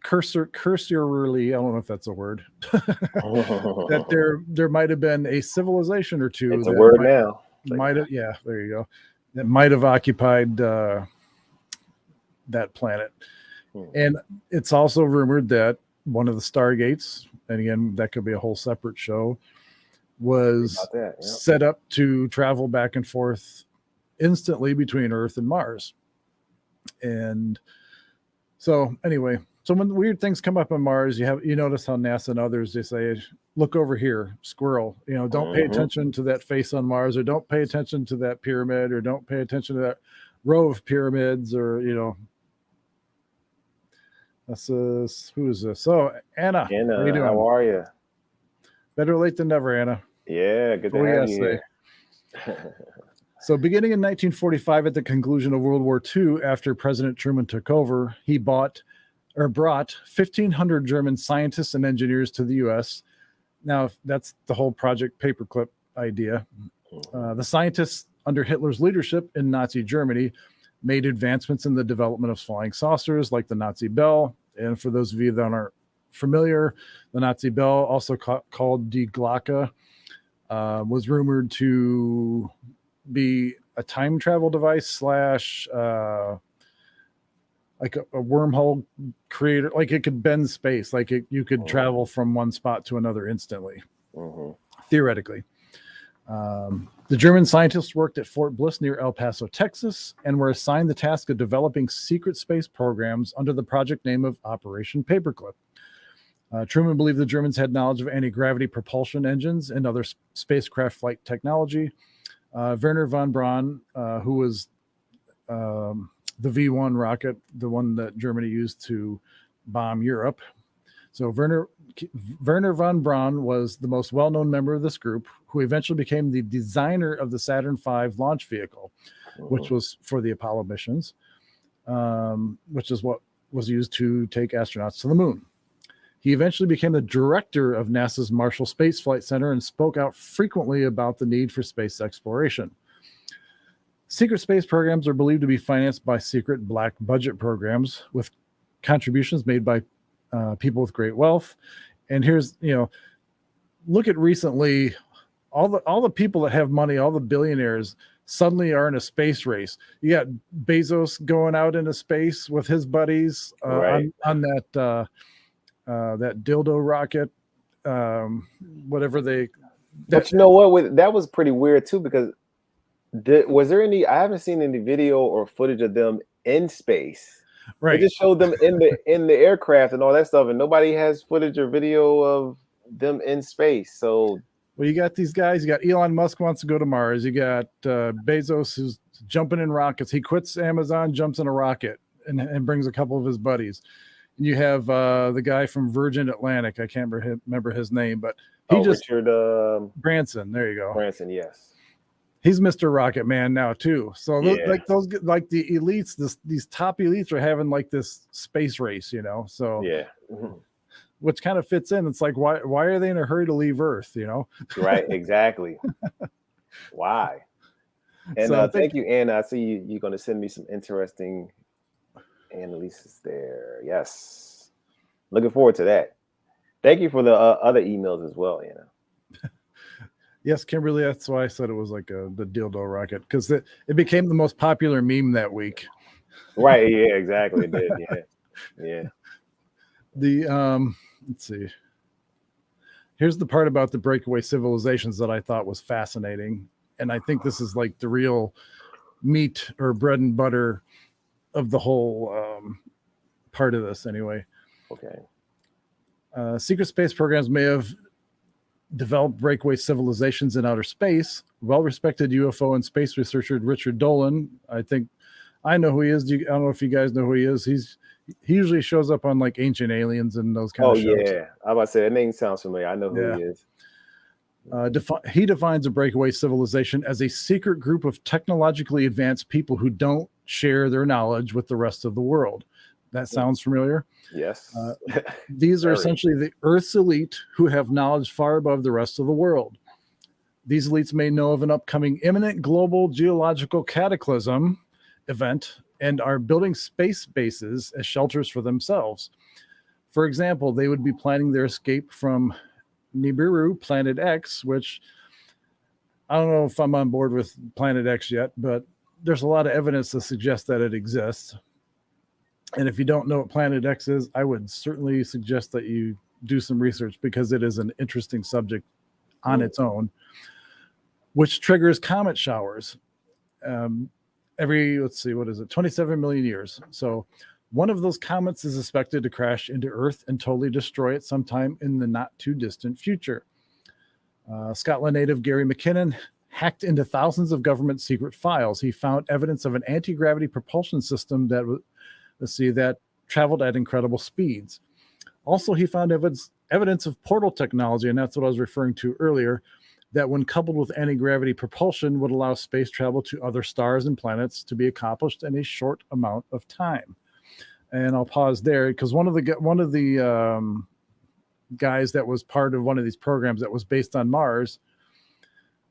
[SPEAKER 1] cursorily, I don't know if that's a word, that there might have been a civilization or two. It's a word now. Might have, yeah, there you go. That might have occupied that planet. And it's also rumored that one of the Stargates, and again, that could be a whole separate show, was set up to travel back and forth instantly between Earth and Mars. And so anyway, so when weird things come up on Mars, you notice how NASA and others, they say, look over here, squirrel, don't pay attention to that face on Mars, or don't pay attention to that pyramid, or don't pay attention to that row of pyramids, or this is, who is this? So Anna, how you doing?
[SPEAKER 2] How are you?
[SPEAKER 1] Better late than never, Anna.
[SPEAKER 2] Yeah, good to have you here.
[SPEAKER 1] So beginning in 1945, at the conclusion of World War II, after President Truman took over, he brought 1,500 German scientists and engineers to the U.S. Now, that's the whole Project Paperclip idea. The scientists, under Hitler's leadership in Nazi Germany, made advancements in the development of flying saucers like the Nazi Bell. And for those of you that aren't familiar, the Nazi Bell, also called Die Glocke, was rumored to be a time travel device / like a wormhole creator, like it could bend space, like you could travel from one spot to another instantly, theoretically. The German scientists worked at Fort Bliss near El Paso, Texas, and were assigned the task of developing secret space programs under the project name of Operation Paperclip. Truman believed the Germans had knowledge of anti-gravity propulsion engines and other spacecraft flight technology. Werner von Braun, who was the V-1 rocket, the one that Germany used to bomb Europe. So Werner von Braun was the most well-known member of this group, who eventually became the designer of the Saturn V launch vehicle, which was for the Apollo missions, which is what was used to take astronauts to the moon. He eventually became the director of NASA's Marshall Space Flight Center and spoke out frequently about the need for space exploration. Secret space programs are believed to be financed by secret black budget programs with contributions made by people with great wealth. And here's, look at recently, all the people that have money, all the billionaires suddenly are in a space race. You got Bezos going out into space with his buddies on that dildo rocket, whatever they.
[SPEAKER 2] But you know what? That was pretty weird too, because was there any? I haven't seen any video or footage of them in space. Right. They just showed them in the aircraft and all that stuff, and nobody has footage or video of them in space. So,
[SPEAKER 1] well, you got these guys. You got Elon Musk wants to go to Mars. You got Bezos who's jumping in rockets. He quits Amazon, jumps in a rocket, and brings a couple of his buddies. And you have the guy from Virgin Atlantic. I can't remember his name, but
[SPEAKER 2] Richard
[SPEAKER 1] Branson. There you go.
[SPEAKER 2] Branson, yes.
[SPEAKER 1] He's Mr. Rocket Man now too. So like the elites, these top elites are having like this space race, So which kind of fits in. It's like why are they in a hurry to leave Earth?
[SPEAKER 2] Right, exactly. Why? And so thank you, Anna. I see you're going to send me some interesting analysis there. Yes, looking forward to that. Thank you for the other emails as well, Anna.
[SPEAKER 1] Yes, Kimberly, that's why I said it was like the dildo rocket, because it became the most popular meme that week.
[SPEAKER 2] Right, yeah, exactly. It did, yeah.
[SPEAKER 1] Let's see. Here's the part about the breakaway civilizations that I thought was fascinating. And I think this is like the real meat or bread and butter of the whole part of this anyway.
[SPEAKER 2] Okay.
[SPEAKER 1] Secret space programs may have developed breakaway civilizations in outer space. Well-respected UFO and space researcher Richard Dolan, I think I know who he is. I don't know if you guys know who he is. He usually shows up on like Ancient Aliens and those kind of shows.
[SPEAKER 2] Oh yeah, I was about to say that name sounds familiar. I know who he is.
[SPEAKER 1] He defines a breakaway civilization as a secret group of technologically advanced people who don't share their knowledge with the rest of the world. That sounds familiar?
[SPEAKER 2] Yes.
[SPEAKER 1] These are essentially the Earth's elite who have knowledge far above the rest of the world. These elites may know of an upcoming imminent global geological cataclysm event and are building space bases as shelters for themselves. For example, they would be planning their escape from Nibiru, Planet X, which I don't know if I'm on board with Planet X yet, but there's a lot of evidence to suggest that it exists. And if you don't know what Planet X is, I would certainly suggest that you do some research, because it is an interesting subject on its own, which triggers comet showers every, 27 million years. So one of those comets is expected to crash into Earth and totally destroy it sometime in the not too distant future. Scotland native Gary McKinnon hacked into thousands of government secret files. He found evidence of an anti-gravity propulsion system that traveled at incredible speeds. Also, he found evidence of portal technology, and that's what I was referring to earlier, that when coupled with anti-gravity propulsion would allow space travel to other stars and planets to be accomplished in a short amount of time. And I'll pause there, because one of the guys that was part of one of these programs that was based on Mars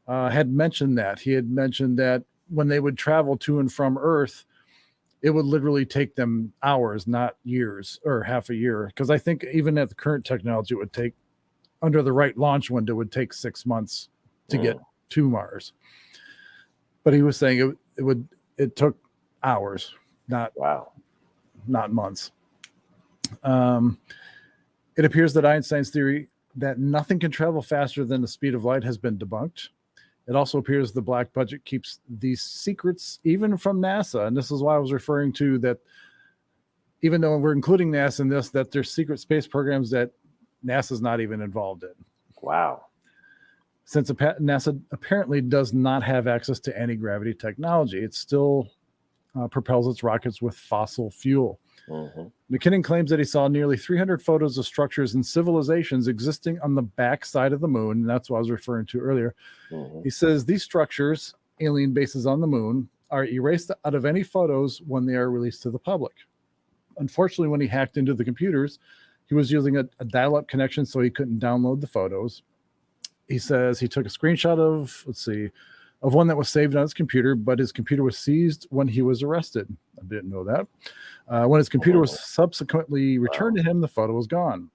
[SPEAKER 1] had mentioned that. He had mentioned that when they would travel to and from Earth, it would literally take them hours, not years or half a year. Because I think even at the current technology, it would take, under the right launch window, would take 6 months to get to Mars. But he was saying it took hours, not.
[SPEAKER 2] Wow.
[SPEAKER 1] not months. It appears that Einstein's theory that nothing can travel faster than the speed of light has been debunked. It also appears the black budget keeps these secrets even from NASA. And this is why I was referring to that, even though we're including NASA in this, that there's secret space programs that NASA's not even involved in.
[SPEAKER 2] Wow.
[SPEAKER 1] Since NASA apparently does not have access to anti-gravity technology, it still propels its rockets with fossil fuel. McKinnon claims that he saw nearly 300 photos of structures and civilizations existing on the back side of the moon. And that's what I was referring to earlier. He says these structures, alien bases on the moon, are erased out of any photos when they are released to the public. Unfortunately, when he hacked into the computers, he was using a dial-up connection, so he couldn't download the photos. He says he took a screenshot of one that was saved on his computer, but his computer was seized when he was arrested. I didn't know that. When his computer was subsequently returned to him, the photo was gone.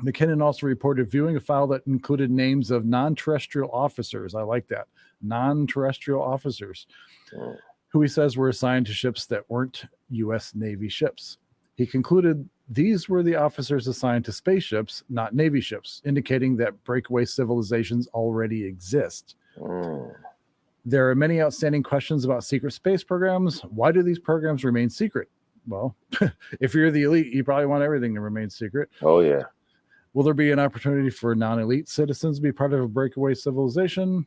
[SPEAKER 1] McKinnon also reported viewing a file that included names of non-terrestrial officers. I like that. Non-terrestrial officers, who he says were assigned to ships that weren't U.S. Navy ships. He concluded these were the officers assigned to spaceships, not Navy ships, indicating that breakaway civilizations already exist. There are many outstanding questions about secret space programs. Why do these programs remain secret? Well, if you're the elite, you probably want everything to remain secret.
[SPEAKER 2] Oh, yeah.
[SPEAKER 1] Will there be an opportunity for non-elite citizens to be part of a breakaway civilization?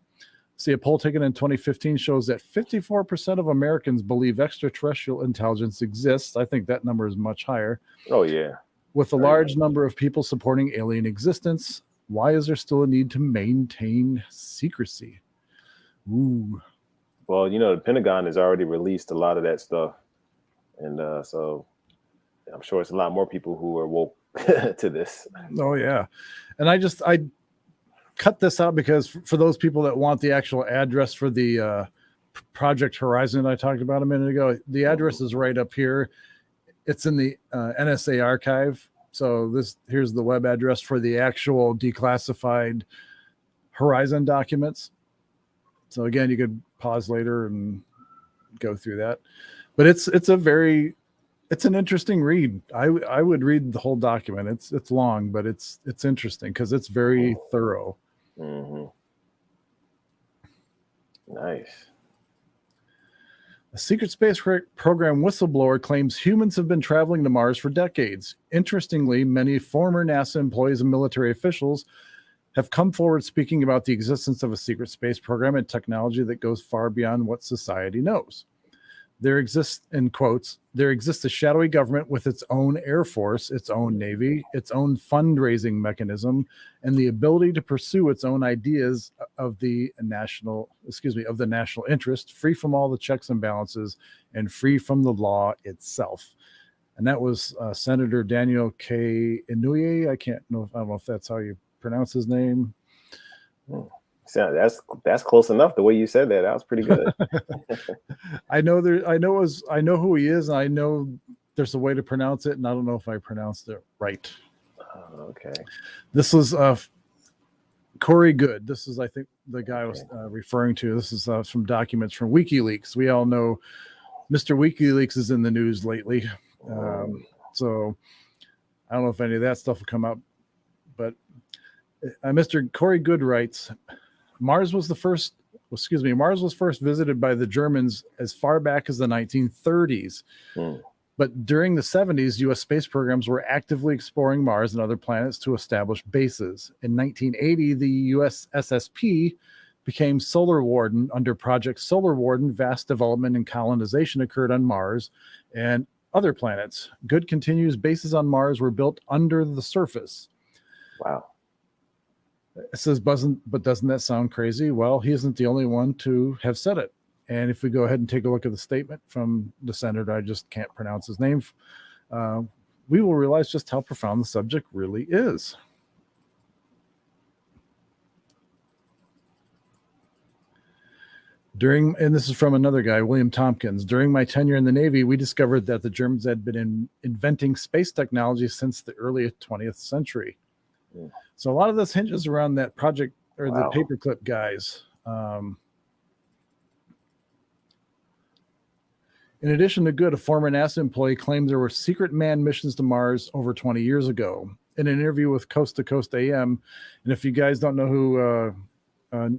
[SPEAKER 1] See, a poll taken in 2015 shows that 54% of Americans believe extraterrestrial intelligence exists. I think that number is much higher.
[SPEAKER 2] Oh, yeah.
[SPEAKER 1] With a large number of people supporting alien existence, why is there still a need to maintain secrecy? Ooh.
[SPEAKER 2] Well, the Pentagon has already released a lot of that stuff. And so I'm sure it's a lot more people who are woke to this.
[SPEAKER 1] Oh, yeah. And I cut this out because for those people that want the actual address for the Project Horizon I talked about a minute ago, the address is right up here. It's in the NSA archive. So here's the web address for the actual declassified Horizon documents. So again, you could pause later and go through that. But it's an interesting read. I would read the whole document. It's long, but it's interesting because it's very thorough.
[SPEAKER 2] Nice.
[SPEAKER 1] A secret space program whistleblower claims humans have been traveling to Mars for decades. Interestingly, many former NASA employees and military officials have come forward speaking about the existence of a secret space program and technology that goes far beyond what society knows. There exists, in quotes, there exists a shadowy government with its own Air Force, its own Navy, its own fundraising mechanism, and the ability to pursue its own ideas of the national interest, free from all the checks and balances and free from the law itself. And that was Senator Daniel K. Inouye. I don't know if that's how you pronounce his name.
[SPEAKER 2] So that's close enough. The way you said that was pretty good.
[SPEAKER 1] I know who he is, and I know there's a way to pronounce it, and I don't know if I pronounced it right.
[SPEAKER 2] Okay.
[SPEAKER 1] This was Corey Good. This is, I think, the guy I was referring to. This is some documents from WikiLeaks. We all know Mr. WikiLeaks is in the news lately. So I don't know if any of that stuff will come up, but Mr. Corey Good writes, Mars was first visited by the Germans as far back as the 1930s. But during the 70s, U.S. space programs were actively exploring Mars and other planets to establish bases. In 1980, the U.S. SSP became Solar Warden. Under Project Solar Warden, vast development and colonization occurred on Mars and other planets. Good continues bases on Mars were built under the surface.
[SPEAKER 2] Wow.
[SPEAKER 1] It says, but doesn't that sound crazy? Well, he isn't the only one to have said it. And if we go ahead and take a look at the statement from the senator, I just can't pronounce his name, we will realize just how profound the subject really is. And this is from another guy, William Tompkins. During my tenure in the Navy, we discovered that the Germans had been inventing space technology since the early 20th century. So a lot of this hinges around that project or the paperclip guys. In addition to Good, a former NASA employee claimed there were secret manned missions to Mars over 20 years ago. In an interview with Coast to Coast AM, and if you guys don't know who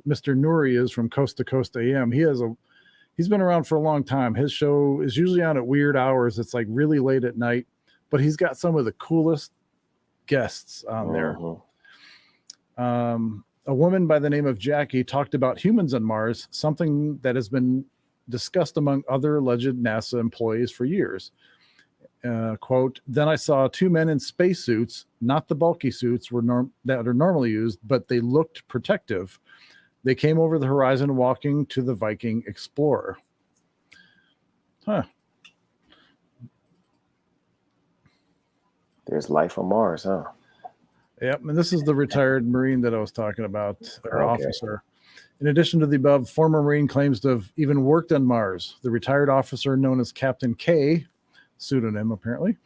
[SPEAKER 1] Mr. Nuri is from Coast to Coast AM, he's been around for a long time. His show is usually on at weird hours. It's like really late at night, but he's got some of the coolest guests on there. A woman by the name of Jackie talked about humans on Mars, something that has been discussed among other alleged NASA employees for years. Quote, then I saw two men in spacesuits, not the bulky suits that are normally used, but they looked protective. They came over the horizon walking to the Viking Explorer. Huh.
[SPEAKER 2] There's life on Mars, huh?
[SPEAKER 1] Yep, and this is the retired Marine that I was talking about, or
[SPEAKER 2] Okay.
[SPEAKER 1] officer. In addition to the above, former Marine claims to have even worked on Mars. The retired officer, known as Captain K, pseudonym apparently,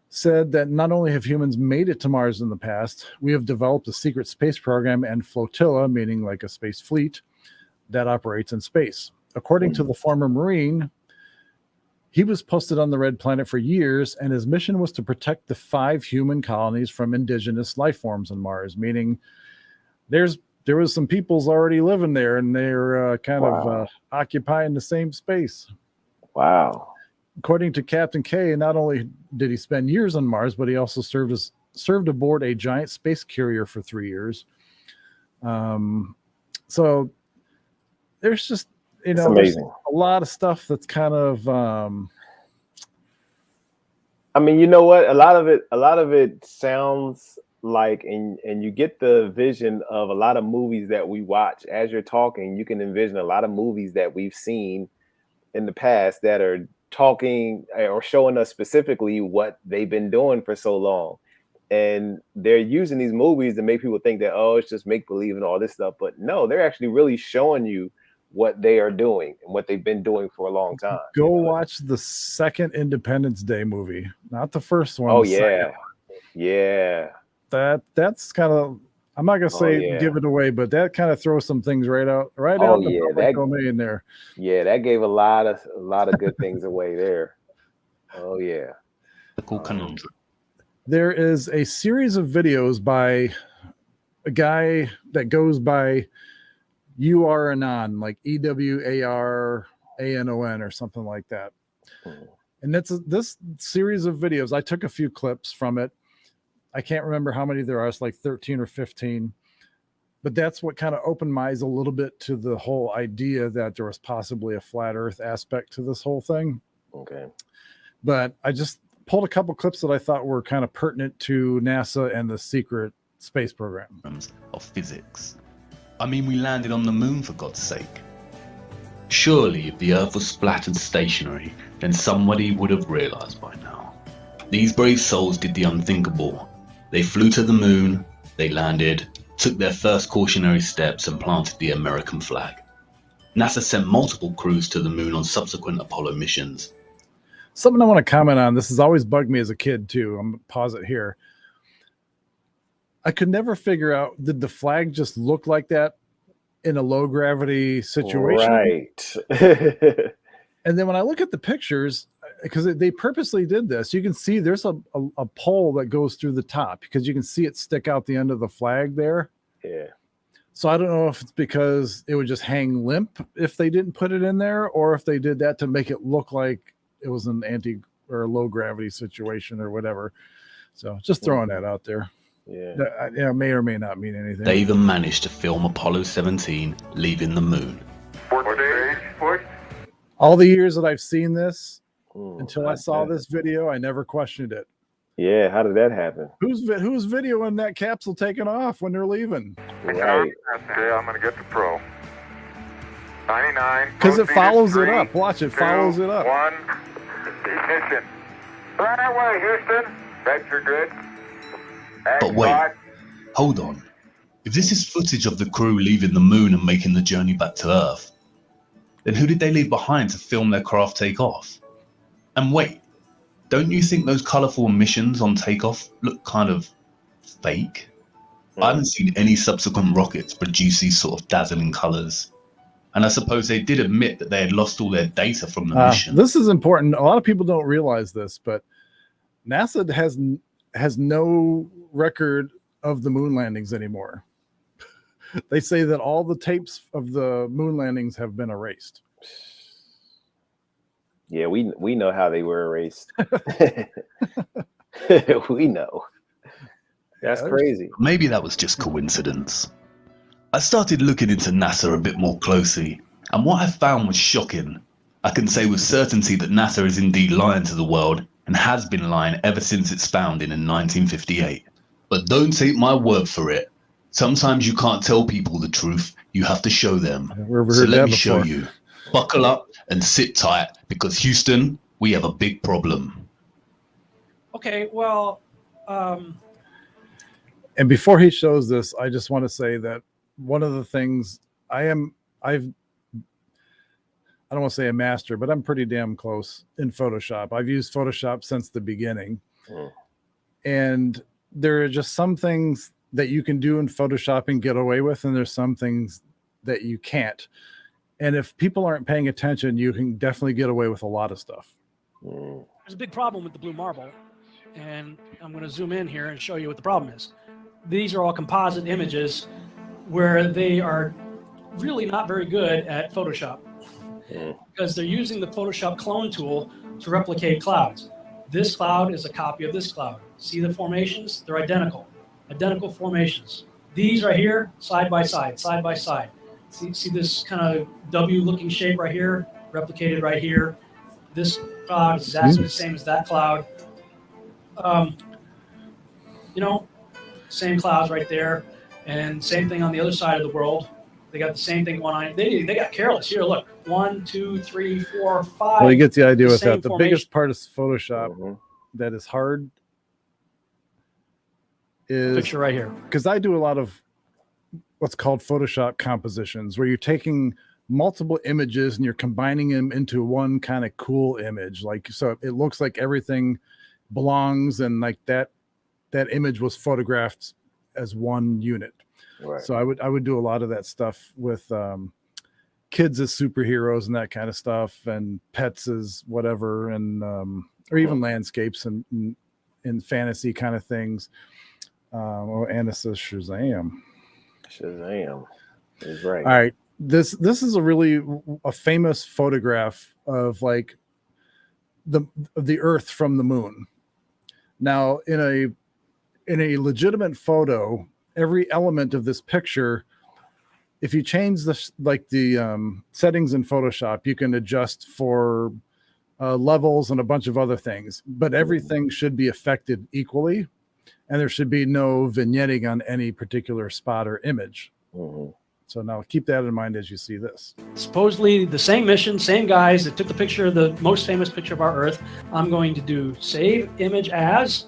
[SPEAKER 1] said that not only have humans made it to Mars in the past, we have developed a secret space program and flotilla, meaning like a space fleet, that operates in space. According to the former Marine, he was posted on the Red Planet for years, and his mission was to protect the 5 human colonies from indigenous life forms on Mars, meaning there was some peoples already living there, and they're kind of occupying the same space.
[SPEAKER 2] Wow.
[SPEAKER 1] According to Captain K, not only did he spend years on Mars, but he also served aboard a giant space carrier for 3 years. So there's just,
[SPEAKER 2] It's
[SPEAKER 1] there's
[SPEAKER 2] amazing.
[SPEAKER 1] a lot of stuff that's kind of
[SPEAKER 2] I mean, you know what? A lot of it sounds like, and you get the vision of a lot of movies that we watch. As you're talking, you can envision a lot of movies that we've seen in the past that are talking or showing us specifically what they've been doing for so long. And they're using these movies to make people think that, oh, it's just make believe and all this stuff. But no, they're actually really showing you what they are doing and what they've been doing for a long time.
[SPEAKER 1] Go watch the second Independence Day movie, not the first one.
[SPEAKER 2] Oh
[SPEAKER 1] the
[SPEAKER 2] yeah.
[SPEAKER 1] second.
[SPEAKER 2] Yeah.
[SPEAKER 1] That's kind of, I'm not gonna say give it away, but that kind of throws some things right out in the public domain there.
[SPEAKER 2] Yeah, that gave a lot of good things away there. Oh yeah.
[SPEAKER 5] Conundrum.
[SPEAKER 1] There is a series of videos by a guy that goes by URAnon, like EWARANON or something like that. And this series of videos. I took a few clips from it. I can't remember how many there are. It's like 13 or 15. But that's what kind of opened my eyes a little bit to the whole idea that there was possibly a flat Earth aspect to this whole thing.
[SPEAKER 2] Okay.
[SPEAKER 1] But I just pulled a couple clips that I thought were kind of pertinent to NASA and the secret space program.
[SPEAKER 5] Of physics. I mean, we landed on the moon, for God's sake. Surely, if the Earth was splattered stationary, then somebody would have realized by now. These brave souls did the unthinkable. They flew to the moon, they landed, took their first cautionary steps and planted the American flag. NASA sent multiple crews to the moon on subsequent Apollo missions.
[SPEAKER 1] Something I want to comment on, this has always bugged me as a kid too. I'm going to pause it here. I could never figure out, did the flag just look like that in a low gravity situation?
[SPEAKER 2] Right.
[SPEAKER 1] And then when I look at the pictures, because they purposely did this, you can see there's a pole that goes through the top because you can see it stick out the end of the flag there.
[SPEAKER 2] Yeah.
[SPEAKER 1] So I don't know if it's because it would just hang limp if they didn't put it in there, or if they did that to make it look like it was an anti or low gravity situation or whatever. So just throwing that out there.
[SPEAKER 2] Yeah.
[SPEAKER 1] That may or may not mean anything.
[SPEAKER 5] They even managed to film Apollo 17 leaving the moon.
[SPEAKER 1] All the years that I've seen this, until I saw this video, I never questioned it.
[SPEAKER 2] Yeah, how did that happen?
[SPEAKER 1] Who's videoing that capsule taking off when they're leaving?
[SPEAKER 2] Right.
[SPEAKER 6] Okay, I'm gonna get the pro. 99.
[SPEAKER 1] Because it follows it up. Watch it, follows it up.
[SPEAKER 6] 1. Ignition. Right away, Houston. Vector good.
[SPEAKER 5] But wait, hold on. If this is footage of the crew leaving the moon and making the journey back to Earth, then who did they leave behind to film their craft take off? And wait, don't you think those colourful emissions on takeoff look kind of fake? I haven't seen any subsequent rockets produce these sort of dazzling colours. And I suppose they did admit that they had lost all their data from the mission.
[SPEAKER 1] This is important. A lot of people don't realize this, but NASA has no record of the moon landings anymore. They say that all the tapes of the moon landings have been erased.
[SPEAKER 2] Yeah, we know how they were erased. We know. That's crazy.
[SPEAKER 5] Maybe that was just coincidence. I started looking into NASA a bit more closely, and what I found was shocking. I can say with certainty that NASA is indeed lying to the world, and has been lying ever since its founding in 1958. But don't take my word for it. Sometimes you can't tell people the truth, you have to show them. So let me show you. Buckle up and sit tight, because Houston, we have a big problem.
[SPEAKER 7] Okay, well,
[SPEAKER 1] and before he shows this, I just want to say that one of the things I don't want to say a master, but I'm pretty damn close in Photoshop. I've used Photoshop since the beginning. And there are just some things that you can do in Photoshop and get away with, and there's some things that you can't. And if people aren't paying attention, you can definitely get away with a lot of stuff.
[SPEAKER 7] there's a big problem with the blue marble, and I'm going to zoom in here and show you what the problem is. These are all composite images where they are really not very good at Photoshop because they're using the Photoshop clone tool to replicate clouds. This cloud is a copy of this cloud. See the formations? They're identical formations. These right here, side by side, side by side. See this kind of W-looking shape right here, replicated right here. This cloud is exactly the same as that cloud. You know, same clouds right there, and same thing on the other side of the world. They got the same thing going on. They got careless. Here, look, 1, 2, 3, 4, 5.
[SPEAKER 1] Well, you get the idea with that. The
[SPEAKER 7] formation.
[SPEAKER 1] biggest part of Photoshop that is hard is
[SPEAKER 7] Picture right here.
[SPEAKER 1] because I do a lot of what's called Photoshop compositions, where you're taking multiple images and you're combining them into one kind of cool image. Like, so it looks like everything belongs, and like that image was photographed as one unit.
[SPEAKER 2] Right.
[SPEAKER 1] So I would do a lot of that stuff with kids as superheroes and that kind of stuff, and pets as whatever, and or even landscapes and fantasy kind of things. Anna says Shazam.
[SPEAKER 2] Shazam is right.
[SPEAKER 1] All right, this is a famous photograph of like the Earth from the moon. Now, in a legitimate photo, every element of this picture, if you change the settings in Photoshop, you can adjust for levels and a bunch of other things, but everything should be affected equally, and there should be no vignetting on any particular spot or image. So now keep that in mind as you see this.
[SPEAKER 7] Supposedly the same mission, same guys that took the picture, the most famous picture of our Earth. I'm going to do save image as,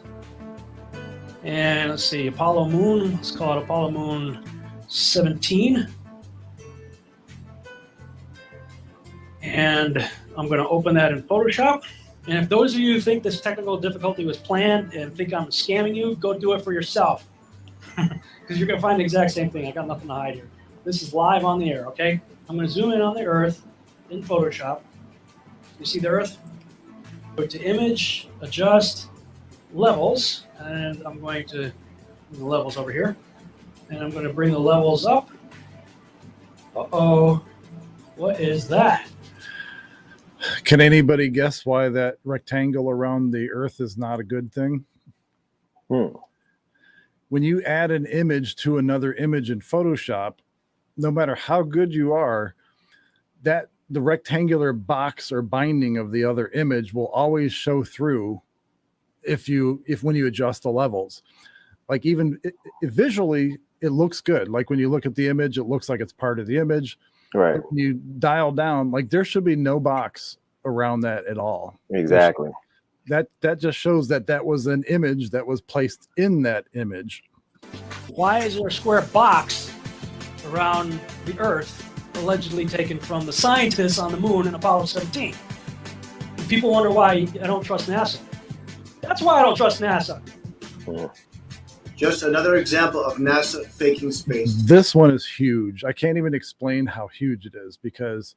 [SPEAKER 7] and let's see, Apollo Moon. Let's call it Apollo Moon 17. And I'm going to open that in Photoshop. And if those of you who think this technical difficulty was planned and think I'm scamming you, go do it for yourself. Because you're going to find the exact same thing. I got nothing to hide here. This is live on the air, okay? I'm going to zoom in on the Earth in Photoshop. You see the Earth? Go to image, adjust, levels, and I'm going to move the levels over here. And I'm going to bring the levels up. Uh-oh. What is that?
[SPEAKER 1] Can anybody guess why that rectangle around the Earth is not a good thing? When you add an image to another image in Photoshop, no matter how good you are, that the rectangular box or binding of the other image will always show through when you adjust the levels. Like even visually, it looks good. Like when you look at the image, it looks like it's part of the image.
[SPEAKER 2] Right.
[SPEAKER 1] When you dial down, like there should be no box around that at all.
[SPEAKER 2] Exactly.
[SPEAKER 1] That just shows that was an image that was placed in that image.
[SPEAKER 7] Why is there a square box around the Earth allegedly taken from the scientists on the moon in Apollo 17? And people wonder why I don't trust NASA. That's why I don't trust NASA.
[SPEAKER 8] Just another example of NASA faking space.
[SPEAKER 1] This one is huge. I can't even explain how huge it is, because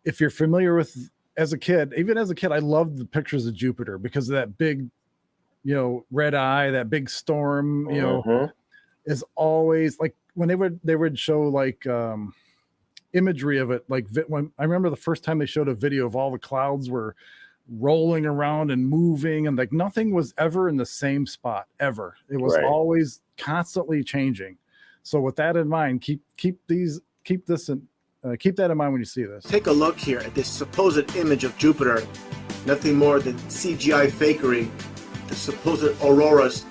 [SPEAKER 1] if you're familiar with, as a kid, I loved the pictures of Jupiter because of that big, red eye, that big storm, is always like when they would show like imagery of it. Like when I remember the first time they showed a video of all the clouds were rolling around and moving, and like nothing was ever in the same spot ever. It was always constantly changing. So with that in mind, keep that in mind when you see this.
[SPEAKER 8] Take a look here at this supposed image of Jupiter. Nothing more than CGI fakery. The supposed auroras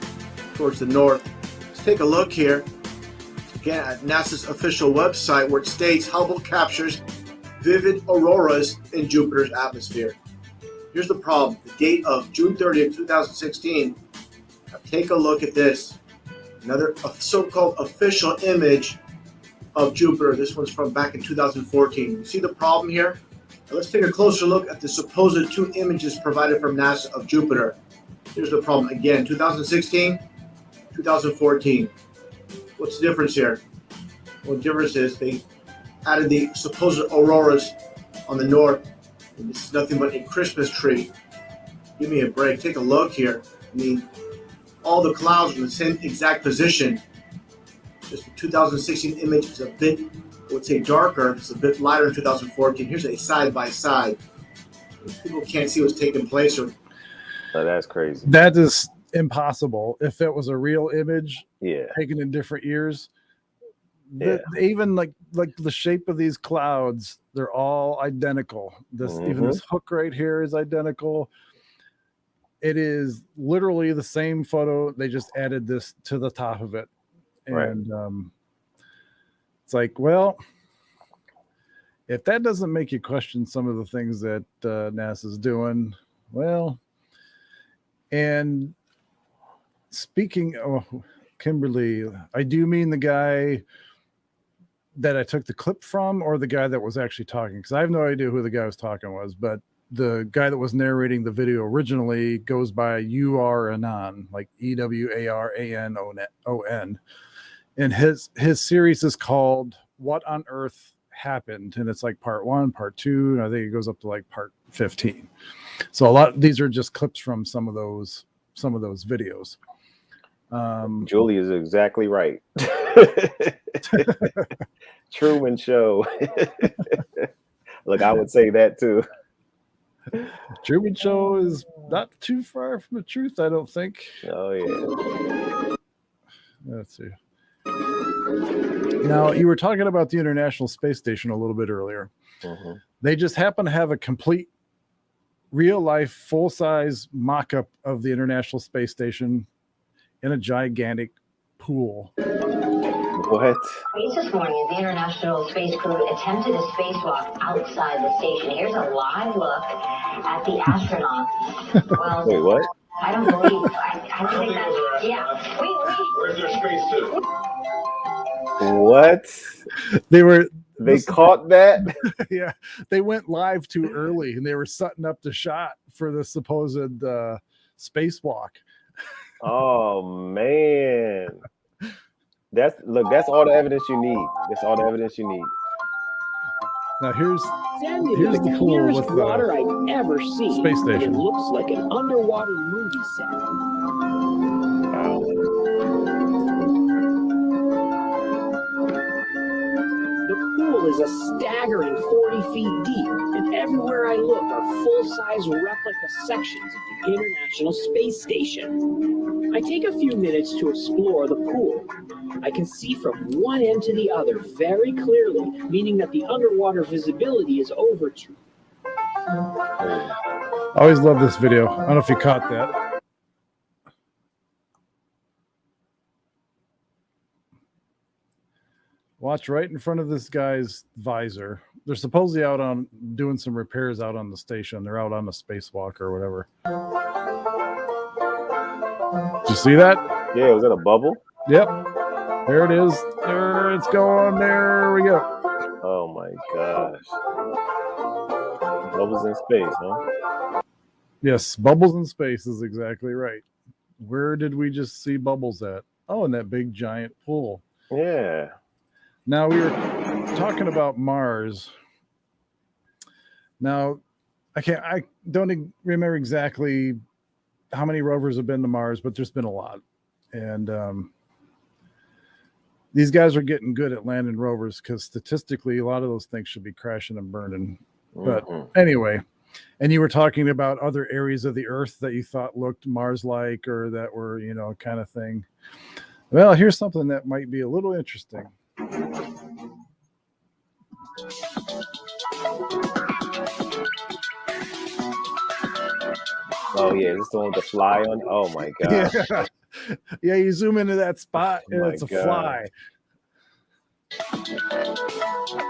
[SPEAKER 8] towards the north. Let's take a look here again at NASA's official website, where it states Hubble captures vivid auroras in Jupiter's atmosphere. Here's the problem. The date of June 30th, 2016. Now take a look at this. Another so-called official image of Jupiter. This one's from back in 2014. You see the problem here? Now let's take a closer look at the supposed two images provided from NASA of Jupiter. Here's the problem. Again, 2016, 2014. What's the difference here? Well, the difference is they added the supposed auroras on the north. And this is nothing but a Christmas tree. Give me a break. Take a look here. I mean, all the clouds are in the same exact position. Just the 2016 image is a bit, I would say, darker. It's a bit lighter in 2014. Here's a side-by-side. People can't see what's taking place.
[SPEAKER 2] Oh, that's crazy.
[SPEAKER 1] That is impossible. If it was a real image taken in different years, even like the shape of these clouds, they're all identical. Even this hook right here is identical. It is literally the same photo. They just added this to the top of it. And it's like, well, if that doesn't make you question some of the things that NASA's doing, well, and speaking of Kimberly, I do mean the guy that I took the clip from, or the guy that was actually talking, because I have no idea who the guy was talking was, but the guy that was narrating the video originally goes by Anon, like EWARANON. And his series is called What on Earth Happened, and it's like part 1, part 2, and I think it goes up to like part 15. So a lot, these are just clips from some of those videos.
[SPEAKER 2] Julie is exactly right. Truman Show. Look, I would say that too.
[SPEAKER 1] Truman Show is not too far from the truth, I don't think.
[SPEAKER 2] Oh yeah.
[SPEAKER 1] Let's see. Now, you were talking about the International Space Station a little bit earlier. They just happen to have a complete real-life, full-size mock-up of the International Space Station in a gigantic pool.
[SPEAKER 2] What?
[SPEAKER 9] This morning, as the International Space Crew attempted a spacewalk outside the station. Here's a live look at the astronauts. Well,
[SPEAKER 2] wait, what?
[SPEAKER 9] I don't believe. I think that's Wait.
[SPEAKER 6] Where's their spacesuit?
[SPEAKER 2] What? They caught that?
[SPEAKER 1] Yeah, they went live too early, and they were setting up the shot for the supposed spacewalk.
[SPEAKER 2] Oh man. That's all the evidence you need. That's all the evidence you need.
[SPEAKER 1] Now here's
[SPEAKER 10] the
[SPEAKER 1] the pool
[SPEAKER 10] clearest
[SPEAKER 1] with the
[SPEAKER 10] water I've ever seen.
[SPEAKER 1] space station.
[SPEAKER 10] It looks like an underwater movie set.
[SPEAKER 2] Wow.
[SPEAKER 10] The pool is a staggering 40 feet deep, and everywhere I look are full-size replica sections of the International Space Station. I take a few minutes to explore the pool. I can see from one end to the other very clearly, meaning that the underwater visibility is over to.
[SPEAKER 1] I always love this video. I don't know if you caught that. Watch right in front of this guy's visor. They're supposedly out on doing some repairs out on the station. They're out on the spacewalk or whatever. Did you see that?
[SPEAKER 2] Yeah, was that a bubble?
[SPEAKER 1] Yep. There it is. There it's going. There we go.
[SPEAKER 2] Oh my gosh. Bubbles in space, huh?
[SPEAKER 1] Yes, bubbles in space is exactly right. Where did we just see bubbles at? Oh, in that big giant pool.
[SPEAKER 2] Yeah.
[SPEAKER 1] Now we were talking about Mars. Now, I don't remember exactly how many rovers have been to Mars, but there's been a lot. And these guys are getting good at landing rovers because statistically, a lot of those things should be crashing and burning. But anyway, and you were talking about other areas of the Earth that you thought looked Mars-like or that were, kind of thing. Well, here's something that might be a little interesting.
[SPEAKER 2] Oh yeah, this the one with the fly on. Oh my god.
[SPEAKER 1] Yeah, you zoom into that spot and it's a fly.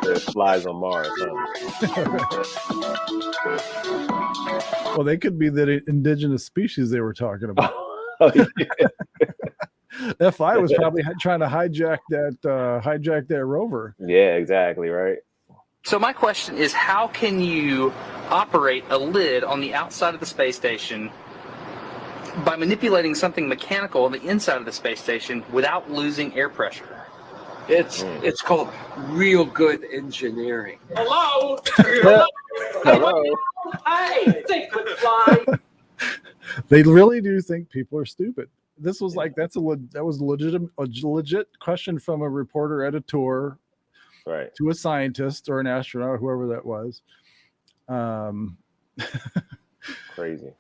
[SPEAKER 2] There's flies on Mars, huh?
[SPEAKER 1] Well, they could be the indigenous species they were talking about. That fly was probably trying to hijack that rover.
[SPEAKER 2] Yeah, exactly, right.
[SPEAKER 11] So my question is, how can you operate a lid on the outside of the space station by manipulating something mechanical on the inside of the space station without losing air pressure?
[SPEAKER 12] It's called real good engineering.
[SPEAKER 10] Hello?
[SPEAKER 2] Hello.
[SPEAKER 10] Hey, they could fly.
[SPEAKER 1] They really do think people are stupid. This was like that was a legit question from a reporter at a tour,
[SPEAKER 2] right,
[SPEAKER 1] to a scientist or an astronaut, whoever that was.
[SPEAKER 2] Crazy.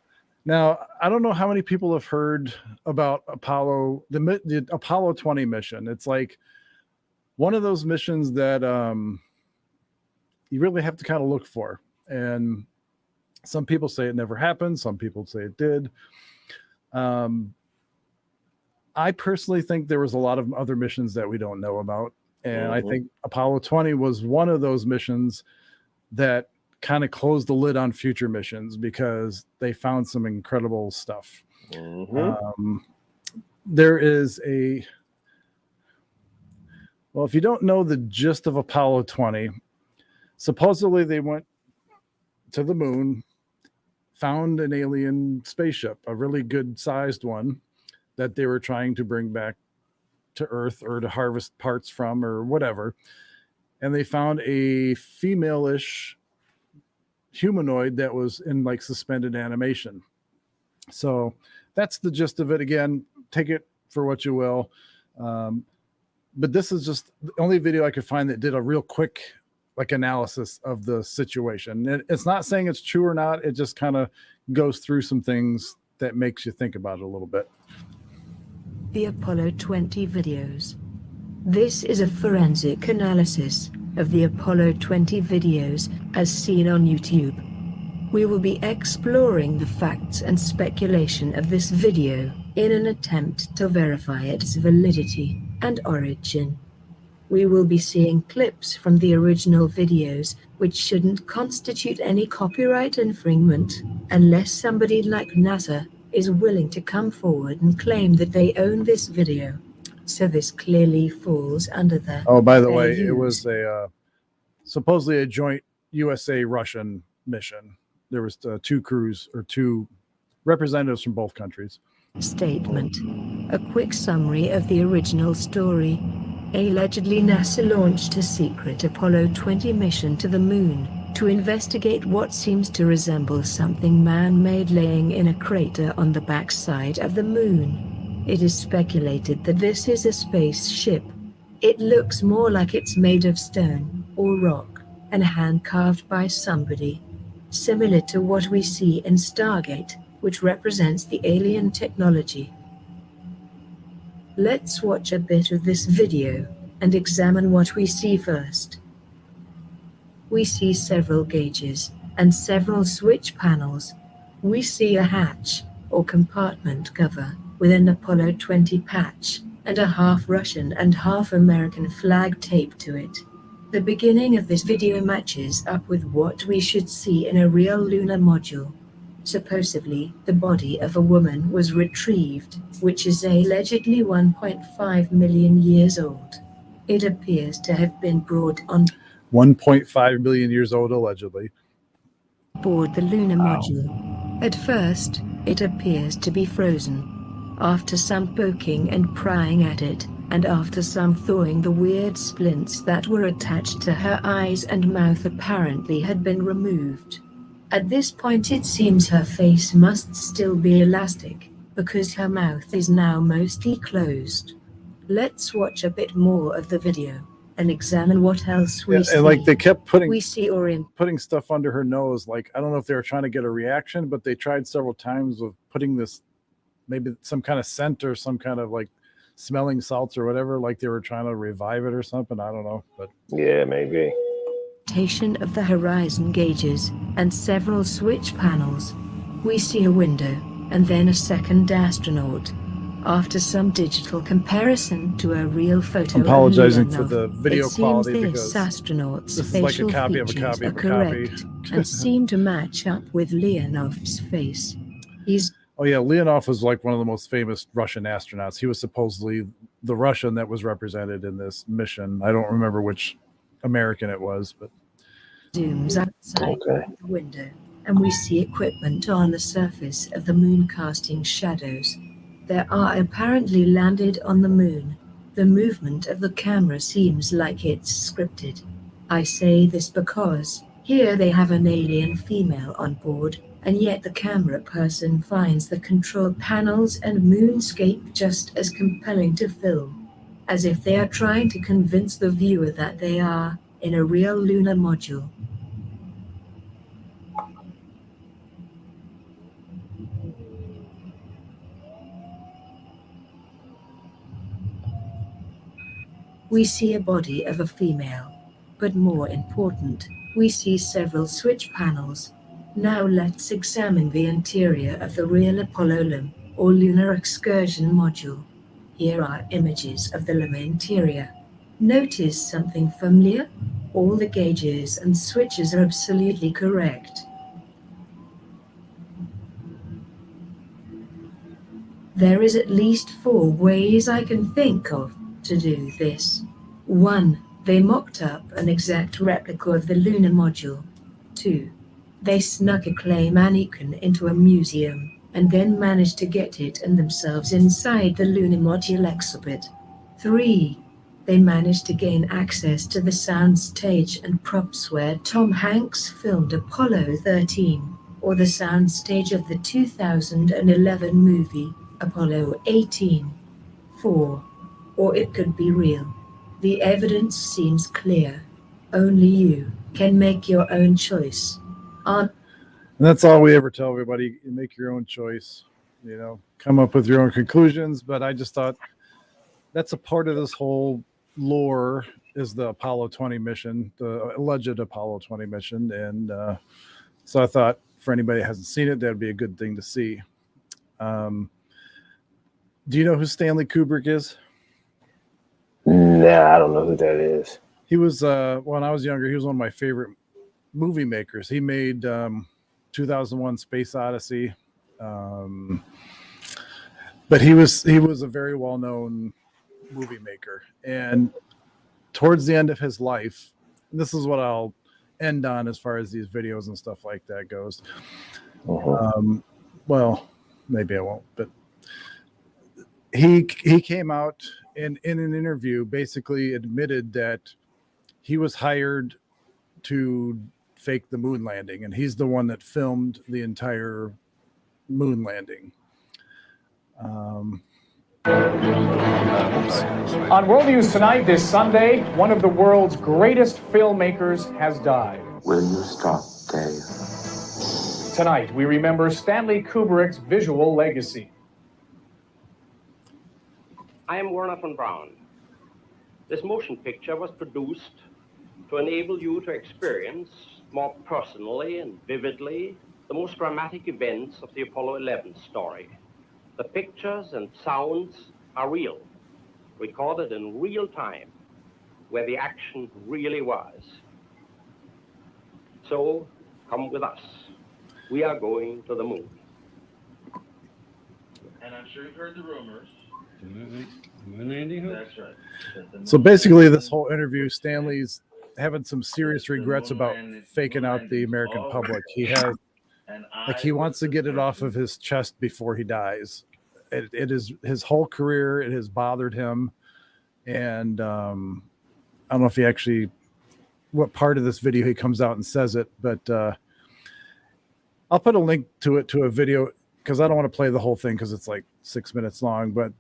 [SPEAKER 1] Now, I don't know how many people have heard about the Apollo 20 mission. It's like one of those missions that you really have to kind of look for. And some people say it never happened. Some people say it did. I personally think there was a lot of other missions that we don't know about. And I think Apollo 20 was one of those missions that kind of closed the lid on future missions because they found some incredible stuff. There is well, if you don't know the gist of Apollo 20, supposedly they went to the moon, found an alien spaceship, a really good sized one that they were trying to bring back to Earth or to harvest parts from or whatever. And they found a female-ish humanoid that was in like suspended animation. So that's the gist of it. Again, take it for what you will. But this is just the only video I could find that did a real quick analysis of the situation. And it's not saying it's true or not. It just kind of goes through some things that makes you think about it a little bit.
[SPEAKER 13] The Apollo 20 videos. This is a forensic analysis of the Apollo 20 videos as seen on YouTube. We will be exploring the facts and speculation of this video in an attempt to verify its validity and origin. We will be seeing clips from the original videos, which shouldn't constitute any copyright infringement unless somebody like NASA is willing to come forward and claim that they own this video. So this clearly falls under the
[SPEAKER 1] by the way, it was supposedly a joint USA-Russian mission. There was two representatives from both countries.
[SPEAKER 13] Statement. A quick summary of the original story. Allegedly, NASA launched a secret Apollo 20 mission to the moon to investigate what seems to resemble something man-made laying in a crater on the backside of the moon. It is speculated that this is a spaceship. It looks more like it's made of stone or rock and hand-carved by somebody, similar to what we see in Stargate, which represents the alien technology. Let's watch a bit of this video and examine what we see first. We see several gauges and several switch panels. We see a hatch or compartment cover with an Apollo 20 patch and a half Russian and half American flag taped to it. The beginning of this video matches up with what we should see in a real lunar module. Supposedly, the body of a woman was retrieved, which is allegedly 1.5 million years old. It appears to have been brought on
[SPEAKER 1] 1.5 million years old, allegedly.
[SPEAKER 13] Board the lunar module. At first, it appears to be frozen. After some poking and prying at it, and after some thawing, the weird splints that were attached to her eyes and mouth apparently had been removed. At this point it seems her face must still be elastic, because her mouth is now mostly closed. Let's watch a bit more of the video and examine what else we see.
[SPEAKER 1] And like they kept
[SPEAKER 13] We see
[SPEAKER 1] putting stuff under her nose. Like, I don't know if they were trying to get a reaction, but they tried several times of putting this, maybe some kind of scent or some kind of like smelling salts or whatever, like they were trying to revive it or something. I don't know, but
[SPEAKER 2] yeah, maybe.
[SPEAKER 13] Of the horizon gauges and several switch panels. We see a window and then a second astronaut. After some digital comparison to a real photo,
[SPEAKER 1] I'm apologizing
[SPEAKER 13] of
[SPEAKER 1] for the video
[SPEAKER 13] it seems
[SPEAKER 1] quality
[SPEAKER 13] this
[SPEAKER 1] because
[SPEAKER 13] astronaut's
[SPEAKER 1] this is like a
[SPEAKER 13] facial
[SPEAKER 1] copy of a
[SPEAKER 13] features
[SPEAKER 1] copy
[SPEAKER 13] are
[SPEAKER 1] of a copy.
[SPEAKER 13] correct and seem to match up with Leonov's face.
[SPEAKER 1] Oh yeah, Leonov was like one of the most famous Russian astronauts. He was supposedly the Russian that was represented in this mission. I don't remember which American it was, but
[SPEAKER 13] zooms outside the window, and we see equipment on the surface of the moon casting shadows. They are apparently landed on the moon. The movement of the camera seems like it's scripted. I say this because here they have an alien female on board, and yet the camera person finds the control panels and moonscape just as compelling to film, as if they are trying to convince the viewer that they are in a real lunar module. We see a body of a female. But more important, we see several switch panels. Now let's examine the interior of the real Apollo LEM, or Lunar Excursion Module. Here are images of the LEM interior. Notice something familiar? All the gauges and switches are absolutely correct. There is at least 4 ways I can think of to do this. 1. They mocked up an exact replica of the lunar module. 2. They snuck a clay mannequin into a museum, and then managed to get it and themselves inside the lunar module exhibit. 3. They managed to gain access to the soundstage and props where Tom Hanks filmed Apollo 13, or the soundstage of the 2011 movie Apollo 18. 4. Or it could be real. The evidence seems clear. Only you can make your own choice.
[SPEAKER 1] and that's all we ever tell everybody. You make your own choice, come up with your own conclusions. But I just thought that's a part of this whole lore is the Apollo 20 mission, the alleged Apollo 20 mission. And so I thought for anybody that hasn't seen it, that'd be a good thing to see. Do you know who Stanley Kubrick is?
[SPEAKER 2] Nah, I don't know who that is.
[SPEAKER 1] He was, when I was younger, he was one of my favorite movie makers. He made 2001 Space Odyssey. But he was a very well-known movie maker. And towards the end of his life, and this is what I'll end on as far as these videos and stuff like that goes. Well, maybe I won't, but he came out in an interview, basically admitted that he was hired to fake the moon landing, and he's the one that filmed the entire moon landing.
[SPEAKER 6] On World News Tonight this Sunday, one of the world's greatest filmmakers has died.
[SPEAKER 14] Will you stop, Dave?
[SPEAKER 6] Tonight, we remember Stanley Kubrick's visual legacy.
[SPEAKER 15] I am Werner von Braun. This motion picture was produced to enable you to experience more personally and vividly the most dramatic events of the Apollo 11 story. The pictures and sounds are real, recorded in real time, where the action really was. So, come with us. We are going to the moon.
[SPEAKER 14] And I'm sure you've heard the rumors. That's right.
[SPEAKER 1] So basically, this whole interview, Stanley's having some serious regrets about faking out the American public. He has, he wants to get it off of his chest before he dies. it is his whole career. It has bothered him. And I don't know if he actually, what part of this video he comes out and says it, but I'll put a link to it, to a video, because I don't want to play the whole thing because it's like 6 minutes long. But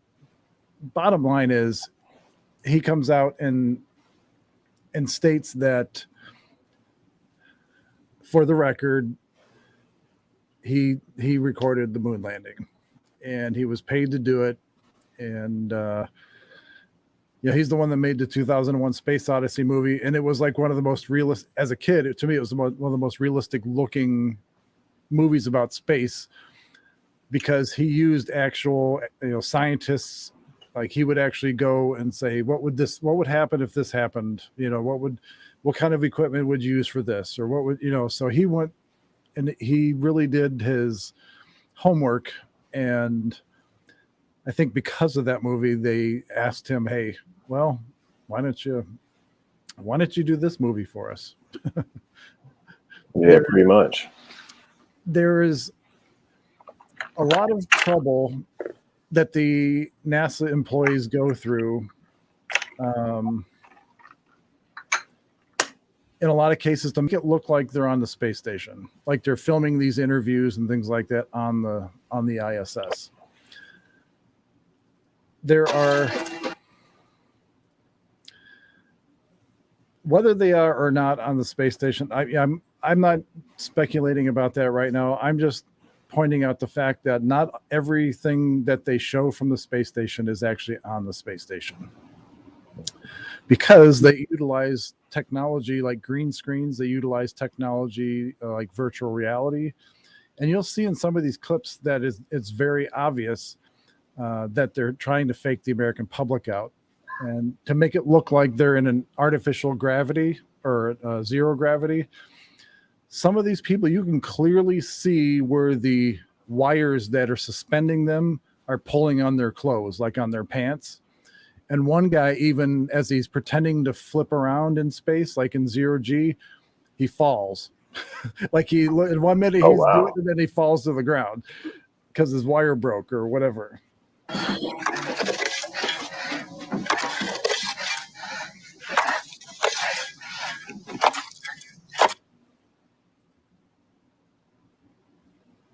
[SPEAKER 1] bottom line is, he comes out and states that, for the record, he recorded the moon landing, and he was paid to do it. And he's the one that made the 2001 Space Odyssey movie, and it was like one of the most realistic, as a kid, to me, it was one of the most realistic looking movies about space, because he used actual, scientists. Like, he would actually go and say, what would happen if this happened? What kind of equipment would you use for this? Or what would, so he went and he really did his homework. And I think because of that movie, they asked him, hey, well, why don't you do this movie for us?
[SPEAKER 2] Yeah, pretty much.
[SPEAKER 1] There is a lot of trouble that the NASA employees go through. In a lot of cases, to make it look like they're on the space station, like they're filming these interviews and things like that on the ISS. There are, whether they are or not on the space station, I'm not speculating about that right now. I'm just pointing out the fact that not everything that they show from the space station is actually on the space station, because they utilize technology like green screens. They utilize technology like virtual reality, and you'll see in some of these clips that it's very obvious that they're trying to fake the American public out and to make it look like they're in an artificial gravity or zero gravity. Some of these people, you can clearly see where the wires that are suspending them are pulling on their clothes, like on their pants. And one guy, even as he's pretending to flip around in space, like in zero G, he falls. Like in 1 minute he's doing it, and then he falls to the ground because his wire broke or whatever.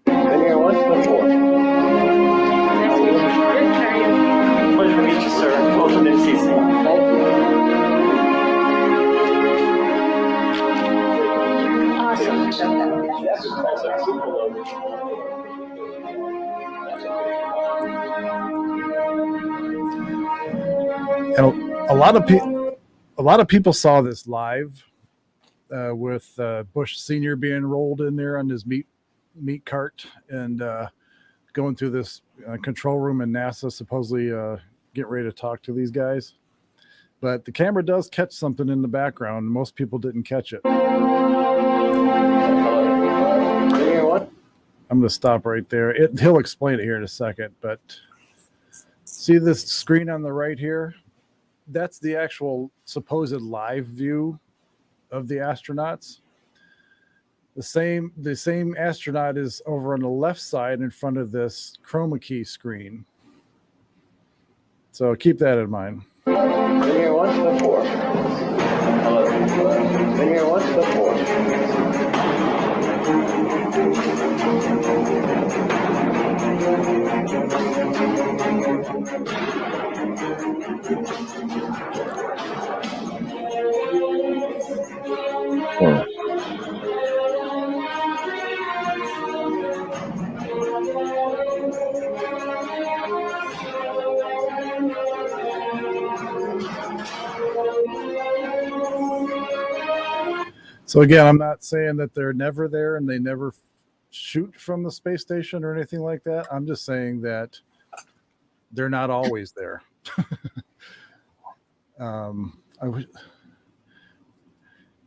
[SPEAKER 2] Been here once before. Pleasure to meet you, sir. Welcome to CC. Thank you.
[SPEAKER 1] And a lot of people saw this live with Bush Sr. being rolled in there on his meat cart and going through this control room in NASA, supposedly getting ready to talk to these guys. But the camera does catch something in the background. Most people didn't catch it. I'm going to stop right there. He'll explain it here in a second, but see this screen on the right here? That's the actual supposed live view of the astronauts. The same astronaut is over on the left side in front of this chroma key screen. So keep that in mind.
[SPEAKER 2] Been here once before. Been here once before.
[SPEAKER 1] So again, I'm not saying that they're never there and they never shoot from the space station or anything like that. I'm just saying that they're not always there. I wish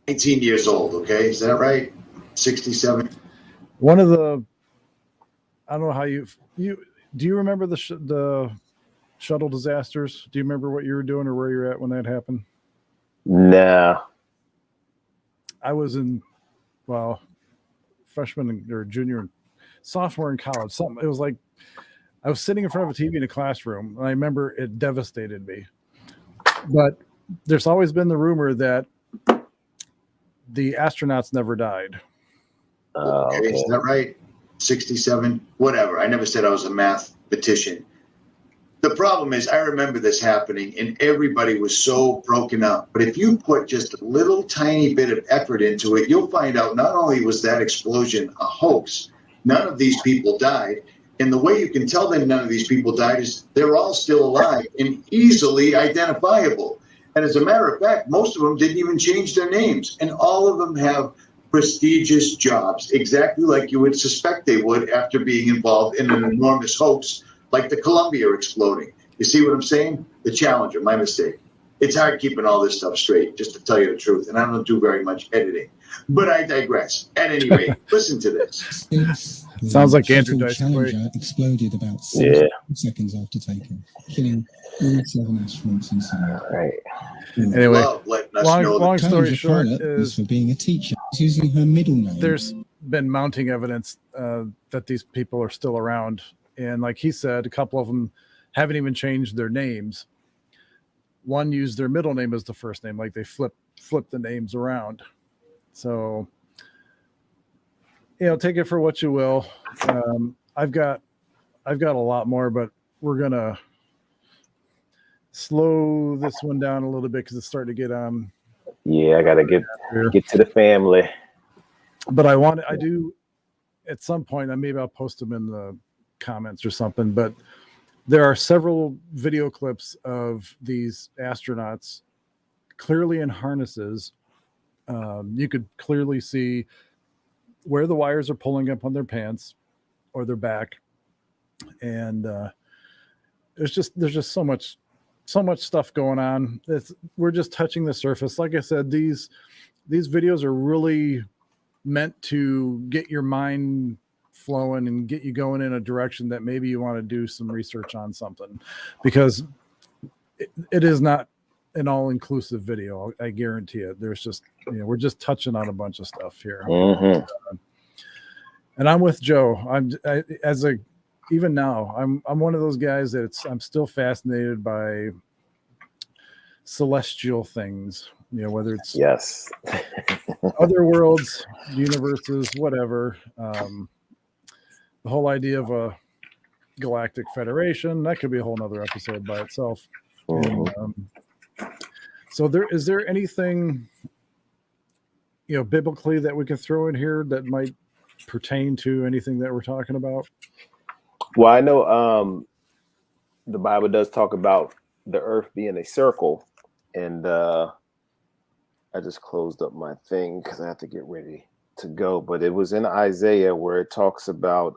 [SPEAKER 16] 19 years old, okay? Is that right? 67.
[SPEAKER 1] One of the, I don't know how you do you remember the shuttle disasters? Do you remember what you were doing or where you're at when that happened?
[SPEAKER 2] Nah.
[SPEAKER 1] I was in, freshman or junior, sophomore in college. Something. It was like I was sitting in front of a TV in a classroom, and I remember it devastated me. But there's always been the rumor that the astronauts never died.
[SPEAKER 16] Okay, is that right? 67, whatever. I never said I was a mathematician. The problem is, I remember this happening, and everybody was so broken up. But if you put just a little tiny bit of effort into it, you'll find out not only was that explosion a hoax, none of these people died. And the way you can tell them none of these people died is they're all still alive and easily identifiable. And as a matter of fact, most of them didn't even change their names. And all of them have prestigious jobs, exactly like you would suspect they would after being involved in an enormous hoax like the Columbia exploding. You see what I'm saying? The Challenger, my mistake. It's hard keeping all this stuff straight, just to tell you the truth. And I don't do very much editing. But I digress. At any rate, listen to this.
[SPEAKER 1] Sounds like Andrew Dice
[SPEAKER 17] Challenger exploded about seconds after takeoff, killing all 7 astronauts inside.
[SPEAKER 2] Right.
[SPEAKER 1] Anyway,
[SPEAKER 17] long
[SPEAKER 1] long story short
[SPEAKER 17] is for being a teacher. She's using her middle name.
[SPEAKER 1] There's been mounting evidence that these people are still around. And like he said, a couple of them haven't even changed their names. One used their middle name as the first name, like they flip the names around. So, take it for what you will. I've got a lot more, but we're gonna slow this one down a little bit because it's starting to get
[SPEAKER 2] Yeah, I gotta get to the family.
[SPEAKER 1] But I do at some point. Maybe I'll post them in the comments or something. But there are several video clips of these astronauts clearly in harnesses. You could clearly see where the wires are pulling up on their pants or their back, and there's just so much stuff going on. We're just touching the surface. Like I said, these videos are really meant to get your mind flowing and get you going in a direction that maybe you want to do some research on something, because it is not an all-inclusive video. I guarantee it. There's just, we're just touching on a bunch of stuff here. And I'm with Joe. Even now, I'm one of those guys that I'm still fascinated by celestial things, whether it's other worlds, universes, whatever. The whole idea of a galactic federation, that could be a whole nother episode by itself. And, so is there anything, biblically that we can throw in here that might pertain to anything that we're talking about?
[SPEAKER 2] Well, I know the Bible does talk about the earth being a circle, and I just closed up my thing because I have to get ready to go. But it was in Isaiah where it talks about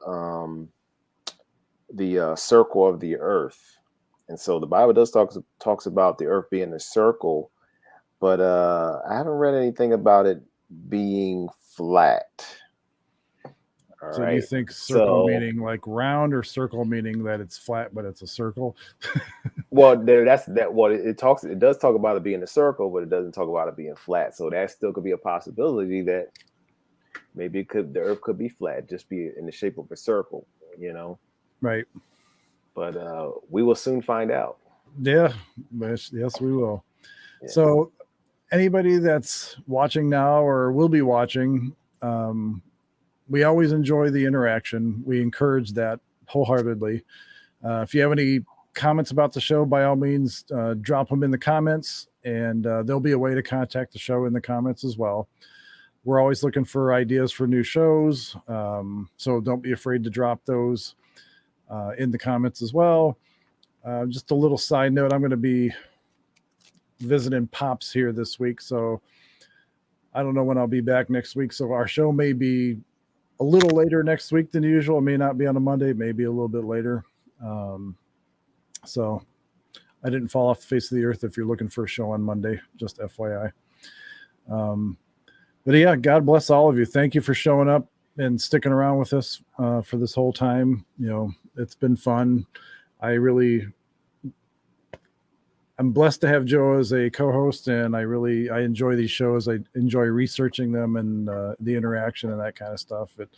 [SPEAKER 2] the circle of the earth. And so the Bible does talks about the earth being a circle, but I haven't read anything about it being flat.
[SPEAKER 1] So do you think circle meaning like round, or circle meaning that it's flat but it's a circle?
[SPEAKER 2] Well, it does talk about it being a circle, but it doesn't talk about it being flat. So that still could be a possibility that maybe the earth could be flat, just be in the shape of a circle,
[SPEAKER 1] Right.
[SPEAKER 2] But we will soon find out.
[SPEAKER 1] Yeah, yes, we will. Yeah. So anybody that's watching now or will be watching, we always enjoy the interaction. We encourage that wholeheartedly. If you have any comments about the show, by all means, drop them in the comments, and there'll be a way to contact the show in the comments as well. We're always looking for ideas for new shows, so don't be afraid to drop those in the comments as well. Just a little side note, I'm going to be visiting Pops here this week, so I don't know when I'll be back next week. So our show may be a little later next week than usual. It may not be on a Monday, maybe a little bit later. So I didn't fall off the face of the earth if you're looking for a show on Monday, just FYI. But yeah, God bless all of you. Thank you for showing up and sticking around with us for this whole time. It's been fun. I'm blessed to have Joe as a co-host, and I enjoy these shows. I enjoy researching them and the interaction and that kind of stuff. It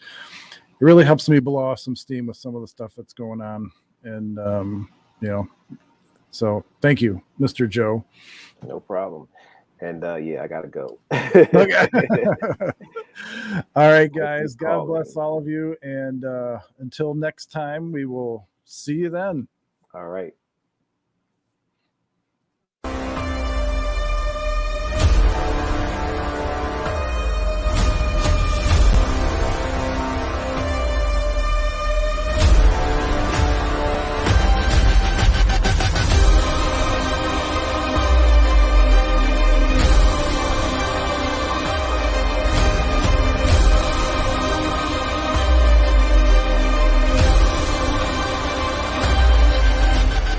[SPEAKER 1] really helps me blow off some steam with some of the stuff that's going on. And so thank you, Mr. Joe.
[SPEAKER 2] No problem. And I gotta go.
[SPEAKER 1] Okay. All right, guys. God bless all of you. And until next time, we will see you then.
[SPEAKER 2] All right.